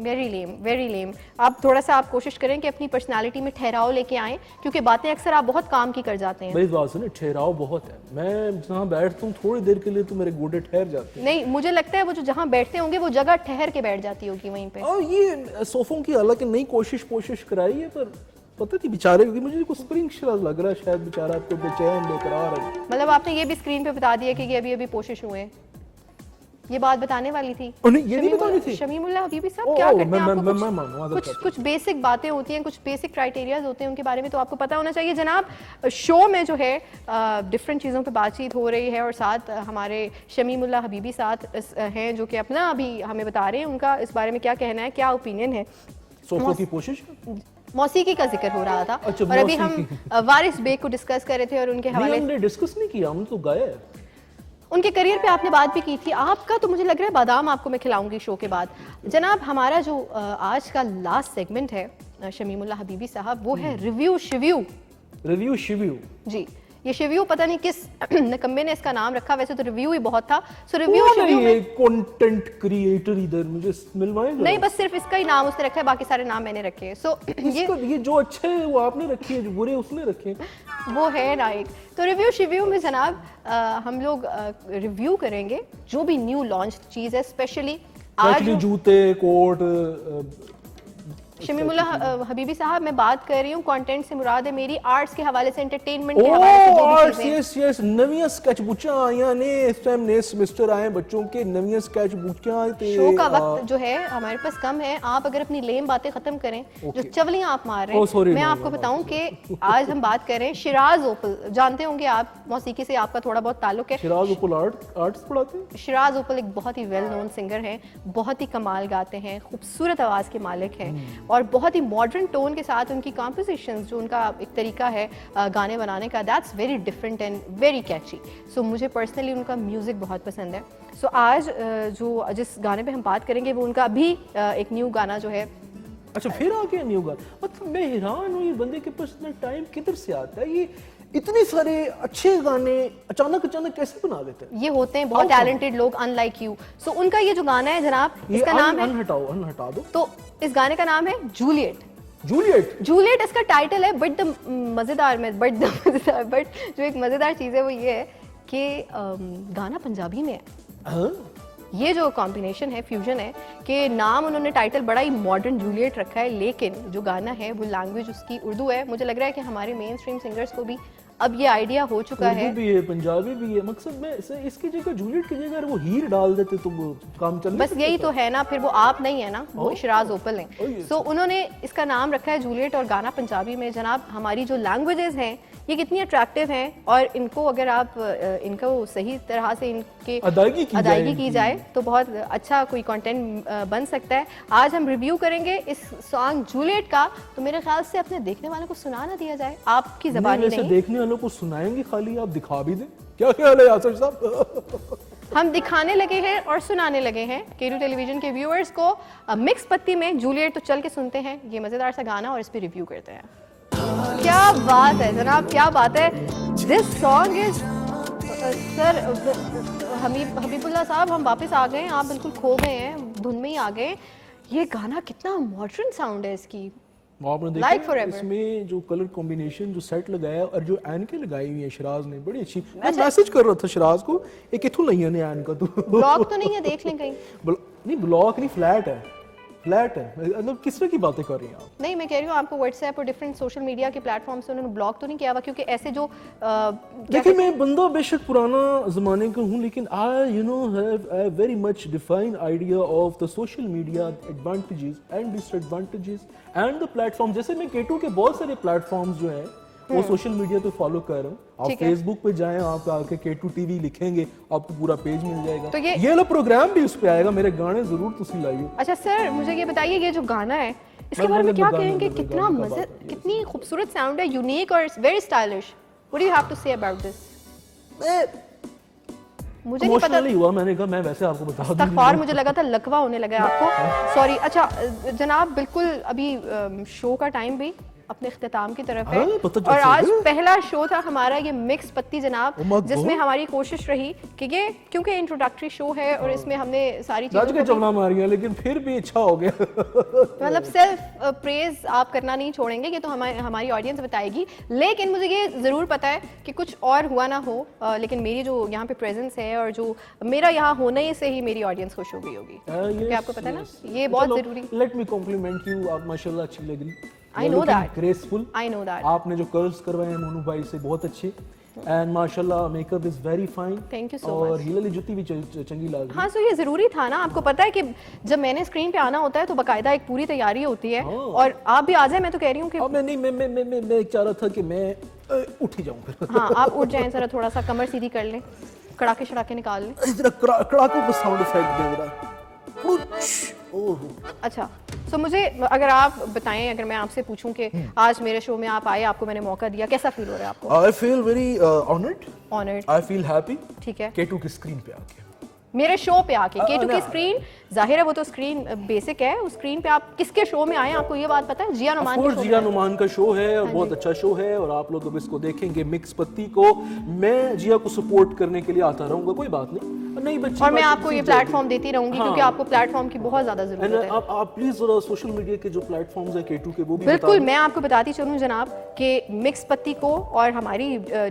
वेरी लेम। आप थोड़ा सा आप कोशिश करें कि अपनी पर्सनालिटी में ठहराव लेके आएं, क्योंकि बातें अक्सर आप बहुत काम की कर जाते हैं। मेरी बात सुनिए, ठहराव बहुत है। मैं जहाँ बैठता हूँ थोड़ी देर के लिए तो मेरे गोडे ठहर जाते हैं। नहीं, मुझे लगता है वो जो जहाँ बैठते होंगे वो जगह ठहर के बैठ जाती होगी वहीं पे। और ये सोफों की हालांकि नई कोशिश कराई है, पर पता नहीं बेचारे, क्योंकि मुझे कुछ स्प्रिंग लग रहा है, शायद बेचारा आपको बेचैन बेकरार है। मतलब आपने ये भी स्क्रीन पे बता दिया कि ये अभी पोशिश हुए हैं। ये बात बताने वाली थी। ये नहीं बतानी थी। शमीमुल्लाह हबीबी साहब क्या करते हैं? आपको कुछ बेसिक बातें होती हैं, कुछ बेसिक क्राइटेरियाज होते हैं उनके बारे में तो आपको पता होना चाहिए। जनाब शो में जो है डिफरेंट चीज़ों पे बातचीत हो रही है और साथ हमारे शमीमुल्लाह हबीबी साथ हैं जो कि अपना अभी हमें बता रहे हैं उनका इस बारे में क्या कहना है, क्या ओपिनियन है। सोफों की कोशिश, मौसीकी का जिक्र हो रहा था। अच्छा, और अभी हम वारिस बेग को डिस्कस कर रहे थे और उनके हवाले हमने डिस्कस नहीं किया, हम तो गाया है। उनके करियर पे आपने बात भी की थी। आपका तो मुझे लग रहा है बादाम आपको मैं खिलाऊंगी शो के बाद। जनाब हमारा जो आज का लास्ट सेगमेंट है शमीमुल्लाह हबीबी साहब, वो है रिव्यू शिव्यू। जी, ये शिव्यू पता नहीं किस नकम्मे ने इसका नाम रखा, वैसे तो रिव्यू ही बहुत था। सो रिव्यू शिव्यू में कंटेंट क्रिएटर इधर मुझे मिलवाएंगे? नहीं, बस सिर्फ इसका ही नाम उसने रखा है, बाकी सारे नाम मैंने रखे हैं। सो ये जो अच्छे है वो आपने रखे हैं, जो बुरे उसने रखे हैं। वो है ना एक। तो रिव्यू शिव्यू में जनाब हम लोग रिव्यू करेंगे जो भी न्यू लॉन्च चीज़ है, स्पेशली आज जूते, कोट। शमीमुल्लाह हबीबी साहब मैं बात कर रही हूँ कंटेंट से मुराद है मेरी आर्ट्स के हवाले से, एंटरटेनमेंट के हवाले से जो भी चीजें। यस नवीं स्केच बुक्स आईਆਂ ने इस टाइम, नए सेमेस्टर आए बच्चों के, नवीं स्केच बुक्स आए। शो का वक्त जो है हमारे पास कम है। आप अगर अपनी लेम बातें खत्म करें, जो चवलियां आप मार रहे हैं, मैं आपको बताऊं कि आज हम बात कर रहे हैं शिराज ओपल। जानते होंगे आप, मौसीकी से आपका थोड़ा बहुत ताल्लुक है। शिराज ओपल आर्ट्स पढ़ाते हैं। शिराज ओपल एक बहुत ही वेल नोन सिंगर हैं, बहुत ही कमाल गाते हैं, खूबसूरत आवाज़ के मालिक हैं और बहुत ही मॉडर्न टोन के साथ उनकी कॉम्पोजिशंस, जो उनका एक तरीका है गाने बनाने का, that's very different and very catchy. So मुझे पर्सनली उनका म्यूज़िक बहुत पसंद है। सो आज जो जिस गाने पे हम बात करेंगे वो उनका अभी एक न्यू गाना जो है। अच्छा, फिर आ गया न्यू गाना? मतलब मैं हैरान हूँ, ये बंदे के पास इतना टाइम किधर से आता है? ये इतने सारे अच्छे गाने अचानक कैसे बना देते हैं? ये होते हैं बहुत टैलेंटेड लोग, अनलाइक यू। सो उनका ये जो गाना है जनाब, इसका नाम है हटा दो। तो इस गाने का नाम है जूलियट। जूलियट इसका टाइटल है। बट जो एक मजेदार चीज है वो ये है कि गाना पंजाबी में है। हाँ? ये जो कॉम्बिनेशन है, फ्यूजन है, कि नाम उन्होंने टाइटल बड़ा ही मॉडर्न जूलियट रखा है, लेकिन जो गाना है वो लैंग्वेज उसकी उर्दू है। मुझे लग रहा है कि हमारे मेन स्ट्रीम सिंगर्स को भी अब ये आइडिया हो चुका है। उर्दू भी है, पंजाबी भी है। मकसद में इसकी जगह जूलियट की जगह वो हीर डाल देते तो वो काम चल। बस यही तो है ना, फिर वो आप नहीं है ना, वो शिराज ओपल हैं। सो उन्होंने इसका नाम रखा है जूलियट और गाना पंजाबी में। जनाब हमारी जो लैंग्वेजेस हैं ये कितनी अट्रैक्टिव हैं और इनको अगर आप इनको सही तरह से इनके अदायगी की जाए तो बहुत अच्छा कोई कंटेंट बन सकता है। आज हम रिव्यू करेंगे इस सॉन्ग जूलियट का, तो मेरे ख्याल से अपने देखने वालों को सुना ना दिया जाए, आपकी ज़बानी नहीं। देखने वालों को सुनाएंगे, खाली आप दिखा भी दें। क्या ख्याल है यासर साहब? हम दिखाने लगे हैं और सुनाने लगे हैं केरू टेलीविजन के व्यूअर्स को। मिक्स पत्ती में जूलियट तो चल के सुनते हैं ये मज़ेदार सा गाना और इस पर रिव्यू करते हैं। क्या बात है जनाब, क्या बात है। This song is sir Habibullah साहब, हम वापस आ गए, आप बिल्कुल खो गए हैं, धुन में ही आ गए। ये गाना कितना मॉडर्न साउंड है इसकी। आपने देखा इसमें जो कलर कॉम्बिनेशन, जो सेट लगाया और जो एनके लगाई हुई है शिराज ने, बड़ी अच्छी। मैं मैसेज कर रहा था शिराज को, ये किथों लईया ने एनका? तो ब्लॉक तो नहीं है, देख लें कहीं। नहीं ब्लॉक नहीं, फ्लैट है। फ्लैट है, मतलब किस तरह की बातें कर रही हैं आप? नहीं, मैं कह रही हूँ आपको व्हाट्सएप और डिफरेंट सोशल मीडिया के प्लेटफॉर्म से उन्होंने ब्लॉक तो नहीं किया हुआ, क्योंकि ऐसे जो देखिए मैं बंदा बेशक पुराना जमाने का हूँ, लेकिन I you know have very much defined idea of the social media advantages and disadvantages and the platform. जैसे मैं केटू के बहुत सारे प्लेटफॉर्म्स जो हैं वो सोशल मीडिया पे फॉलो कर रहा हूँ। आप ठीक है। फेसबुक पे जाएं, आप आके केटू टीवी लिखेंगे आपको पूरा पेज मिल जाएगा। तो ये वाला प्रोग्राम भी उस पे आएगा, मेरे गाने जरूर तुसी लाइए। अच्छा सर, मुझे ये बताइए, ये जो गाना है इसके मैं बारे में मतलब क्या गाने कहेंगे? मतलब कितना गाने का मजे, बात है, कितनी खूबसूरत साउंड है, यूनिक और very stylish. What do you have to say about this? मुझे नहीं पता, इमोशनली हुआ, मैंने कहा मैं वैसे आपको बता दूं। तकवार मुझे लगा था लकवा होने लगा है आपको, सॉरी। अच्छा जनाब, बिल्कुल अभी शो का टाइम भी अपने इख्तिताम की तरफ है हाँ, पता और चल आज गया। पहला शो था हमारा ये मिक्स पत्ती जनाब, ओ माय जिसमें गॉड। हमारी कोशिश रही कि ये क्योंकि इंट्रोडक्टरी शो है और इसमें हमने सारी राज चीज़ों के को चवना मारिया, लेकिन फिर भी अच्छा हो गया। मतलब सेल्फ प्रेज आप करना नहीं छोड़ेंगे, ये तो हमारी ऑडियंस बताएगी। लेकिन मुझे ये ज़रूर पता है कि कुछ और हुआ ना हो, लेकिन मेरी जो यहाँ पे प्रेजेंस है और जो मेरा यहाँ होने से ही मेरी ऑडियंस खुश हो गई होगी, क्योंकि आपको पता है ना ये बहुत ज़रूरी। लेट मी कॉम्प्लीमेंट यू, आप माशाल्लाह अच्छी लग रही। I know that. Graceful. I know that. आपने जो कर्ल्स करवाए हैं मोनू भाई से बहुत अच्छे, एंड माशाल्लाह makeup is very fine. Thank you so और much. हीला जुत्ती भी चंगी लग रही। हाँ, सो ये ज़रूरी था ना, आपको पता है कि जब मैंने स्क्रीन पे आना होता है तो बाकायदा एक पूरी तैयारी होती है, हाँ। और आप भी आ जाए। मैं तो कह रही हूँ कि अब मैं चाह रहा था कि मैं उठ ही जाऊं फिर। हाँ, आप उठ जाएं, जरा थोड़ा सा कमर सीधी कर लें, कड़ाके शड़ाके निकाल लें। जरा कड़ाकों का साउंड इफेक्ट दे रहा। ओह अच्छा, सो मुझे अगर आप बताएं, अगर मैं आपसे पूछूं कि आज मेरे शो में आप आए, आपको मैंने मौका दिया, कैसा फील हो रहा है आपको? I feel very honoured, honoured. I feel happy ठीक है, केटू की स्क्रीन पे आके। मेरे शो पे आके केटू की ना। स्क्रीन, जाहिर है वो तो स्क्रीन बेसिक है, उस स्क्रीन पे आप किसके शो में आए, आपको ये बात पता है? जिया नुमान के ऑफकोर्स शो जिया में। नुमान का शो है और हाँ बहुत जी। अच्छा शो है, और आप लोग अब इसको देखेंगे मिक्स पत्ती को। मैं जिया को सपोर्ट करने के लिए आता रहूंगा, कोई बात नहीं। नहीं बच्ची, और मैं आपको ये प्लेटफॉर्म देती रहूंगी, क्योंकि आपको प्लेटफॉर्म की बहुत ज्यादा जरूरत है। आप प्लीज जरा सोशल मीडिया के जो प्लेटफॉर्म्स है केटू के वो भी बिल्कुल, मैं आपको बताती चलूँ जनाब कि मिक्स पत्ती को और हमारी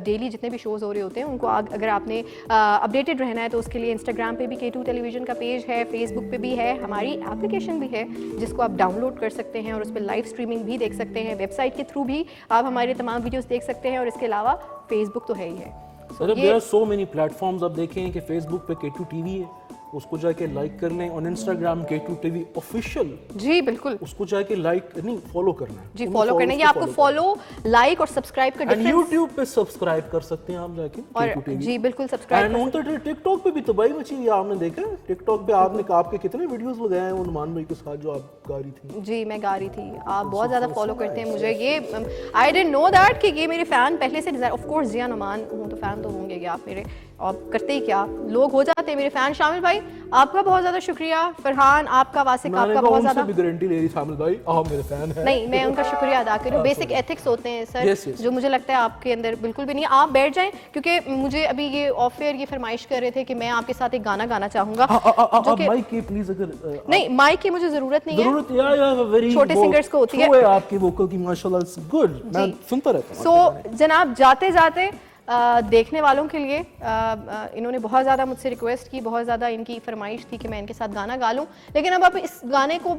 डेली जितने भी शोज़ हो रहे होते हैं उनको अगर आपने अपडेटेड रहना है तो उसके लिए इंस्टाग्राम पे भी केटू टेलीविजन का पेज है, फेसबुक पे भी है, हमारी एप्लीकेशन भी है जिसको आप डाउनलोड कर सकते हैं और उस पर लाइव स्ट्रीमिंग भी देख सकते हैं। वेबसाइट के थ्रू भी आप हमारे तमाम वीडियोस देख सकते हैं, और इसके अलावा फेसबुक तो है ही है। Sir there are so many platforms. आप देखें कि फेसबुक पे केटू टीवी है, उसको जाके लाइक कर लें। ऑन इंस्टाग्राम केटू टीवी ऑफिशियल, जी बिल्कुल, उसको जाके लाइक नहीं फॉलो करना है जी फॉलो करना है। ये आपको फॉलो, लाइक और सब्सक्राइब का एंड डिफरेंस, यूट्यूब पे सब्सक्राइब कर सकते हैं आप जाके और केटू टीवी। जी बिल्कुल subscribe and on the TikTok पे भी तबाही मची हुई है, आपने देखा है? टिकटॉक पे आपके कितने वीडियोस लगाए हैं नुमान भाई के साथ जो आप गा रही थी। जी मैं गा रही थी। आप बहुत ज़्यादा फॉलो करते हैं मुझे, ये आई डिडंट नो दैट कि ये मेरे फ़ैन पहले से डिज़ाइन। ऑफ कोर्स जिया नुमान हूँ तो फ़ैन तो होंगे आप मेरे, और करते ही क्या लोग हो जाते हैं मेरे फ़ैन। शामिल भाई आपका बहुत ज़्यादा शुक्रिया, फरहान आपका, वासिक आपका बहुत ज़्यादा। भी गारंटी ले रही शामिल भाई, आप मेरे फैन हैं। नहीं, मैं उनका शुक्रिया अदा करूँ। बेसिक एथिक्स होते हैं सर, Yes, yes. जो मुझे लगता है आपके अंदर बिल्कुल भी नहीं है। आप बैठ जाएं, क्योंकि मुझे अभी ये ऑफ एयर ये फरमाइश कर रहे थे कि मैं आपके साथ एक गाना गाना चाहूँगा, जो कि माइक की प्लीज, अगर नहीं माइक की मुझे ज़रूरत नहीं है, जरूरत या वेरी छोटे singers को होती है। आपकी वोकल की माशाल्लाह, इट्स गुड, मैं सुनता रहता हूं। सो जनाब जाते जाते देखने वालों के लिए इन्होंने बहुत ज़्यादा मुझसे रिक्वेस्ट की, बहुत ज़्यादा इनकी फरमाइश थी कि मैं इनके साथ गाना गा लूँ, लेकिन अब आप इस गाने को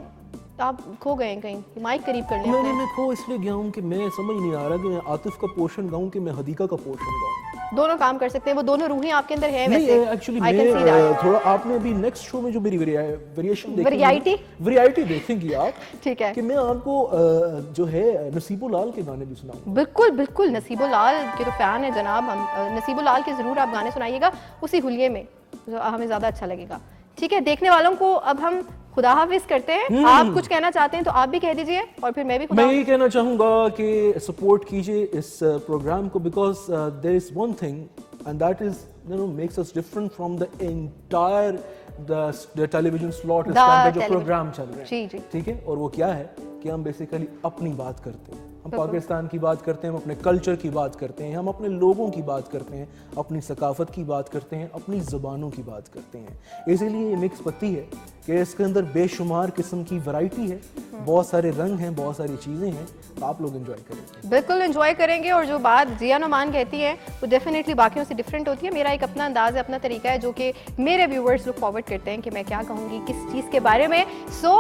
आप खो गए हैं कहीं, माइक करीब कर लें अपने। मैं खो इसलिए गया हूं कि मैं समझ नहीं आ रहा कि मैं आतिफ का पोर्शन गाऊं कि मैं हदीका का पोर्शन गाऊं। दोनों काम कर सकते हैं, वो दोनों रूहें आपके अंदर है नहीं वैसे। Actually I can see that. मैं थोड़ा, आपने अभी नेक्स्ट शो में जो मेरी वेरिएशन देखी, वैरायटी देखेंगी आप, ठीक है कि मैं आपको जो है नसीबो लाल के गाने भी सुनाऊं। बिल्कुल बिल्कुल, नसीबो लाल के तो फैन है जनाब हम। नसीबो लाल के ज़रूर आप गाने सुनाइएगा उसी हुलिये में, जो हमें ज़्यादा अच्छा लगेगा। ठीक है, देखने वालों को अब हम खुदा हाफिज करते हैं। आप कुछ कहना चाहते हैं तो आप भी कह दीजिए, और फिर मैं भी खुदा। मैं यही कहना चाहूँगा कि सपोर्ट कीजिए इस प्रोग्राम को, because there is one thing and that is makes us different from the entire the television slot इस टाइम पे जो प्रोग्राम चल रहे हैं। जी जी, ठीक है, और वो क्या है कि हम बेसिकली अपनी बात करते हैं, हम पाकिस्तान की बात करते हैं, हम अपने कल्चर की बात करते हैं, हम अपने लोगों की बात करते हैं, अपनी सकाफत की बात करते हैं, अपनी ज़बानों की बात करते हैं। इसीलिए ये मिक्स पत्ती है कि इसके अंदर बेशुमार किस्म की वैरायटी है, बहुत सारे रंग हैं, बहुत सारी चीज़ें हैं, तो आप लोग एंजॉय करेंगे। बिल्कुल एंजॉय करेंगे। और जो बात जिया नुमान कहती है वो डेफिनेटली बाकियों से डिफरेंट होती है। मेरा एक अपना अंदाज है, अपना तरीका है, जो कि मेरे व्यूवर्स लुक फॉरवर्ड करते हैं कि मैं क्या कहूँगी किस चीज़ के बारे में। सो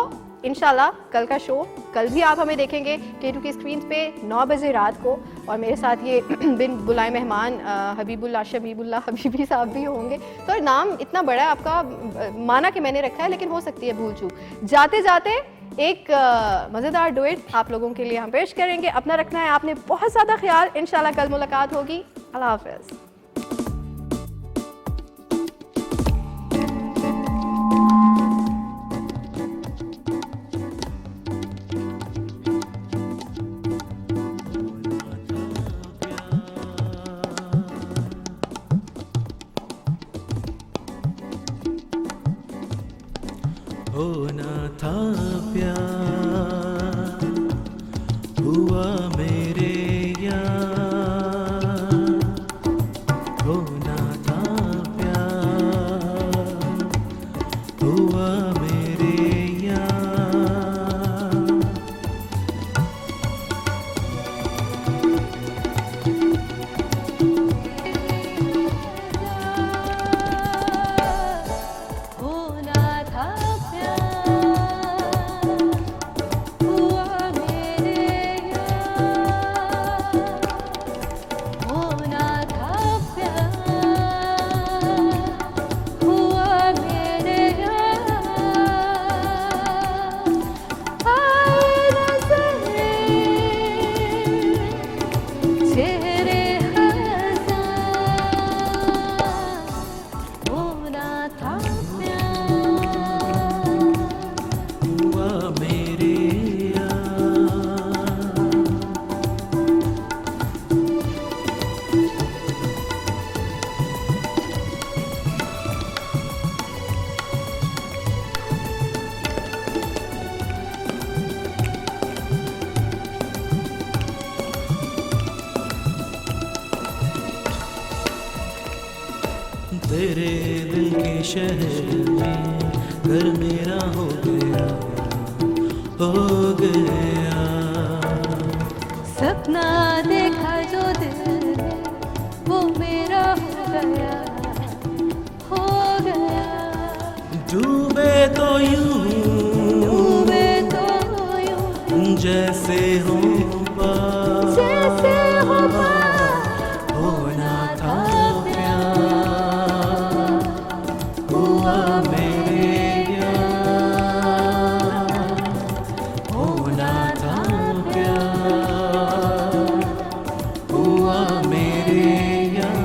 इंशाल्लाह कल का शो कल भी आप हमें देखेंगे K2 की स्क्रीन पे 9 बजे रात को, और मेरे साथ ये बिन बुलाए मेहमान हबीबुल्लाह शबीबुल्लाह हबीबी साहब भी होंगे। तो नाम इतना बड़ा है आपका, माना कि मैंने रखा है, लेकिन हो सकती है भूल चूक। जाते जाते एक मज़ेदार डुएट आप लोगों के लिए हम पेश करेंगे। अपना रखना है आपने बहुत ज़्यादा ख्याल। इंशाल्लाह कल मुलाकात होगी। अल्लाह हाफ़िज़। होना था प्यार हुआ मेरे यार, होना था प्यार हुआ मेरे यार। होना था तेरे दिल के शहर में घर मेरा हो गया, हो गया। सपना देखा जो दिल ने वो मेरा हो गया, हो गया। डूबे तो यूं जैसे हो पार, जैसे हो पार। होना था प्यार हुआ मेरे यार, होना था प्यार हुआ मेरे यार।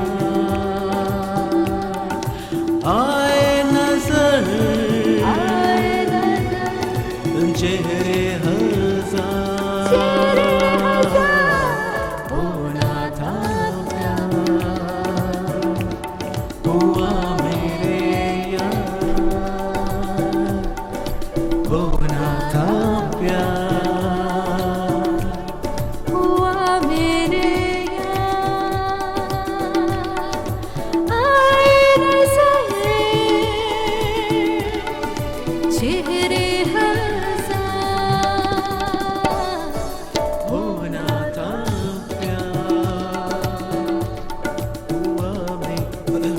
आए नजर चेहरे होना था प्यार हुआ मेरे यार, होना था प्यार हुआ मेरे यार। आए नज़र चेहरे होना था प्यार हुआ मेरे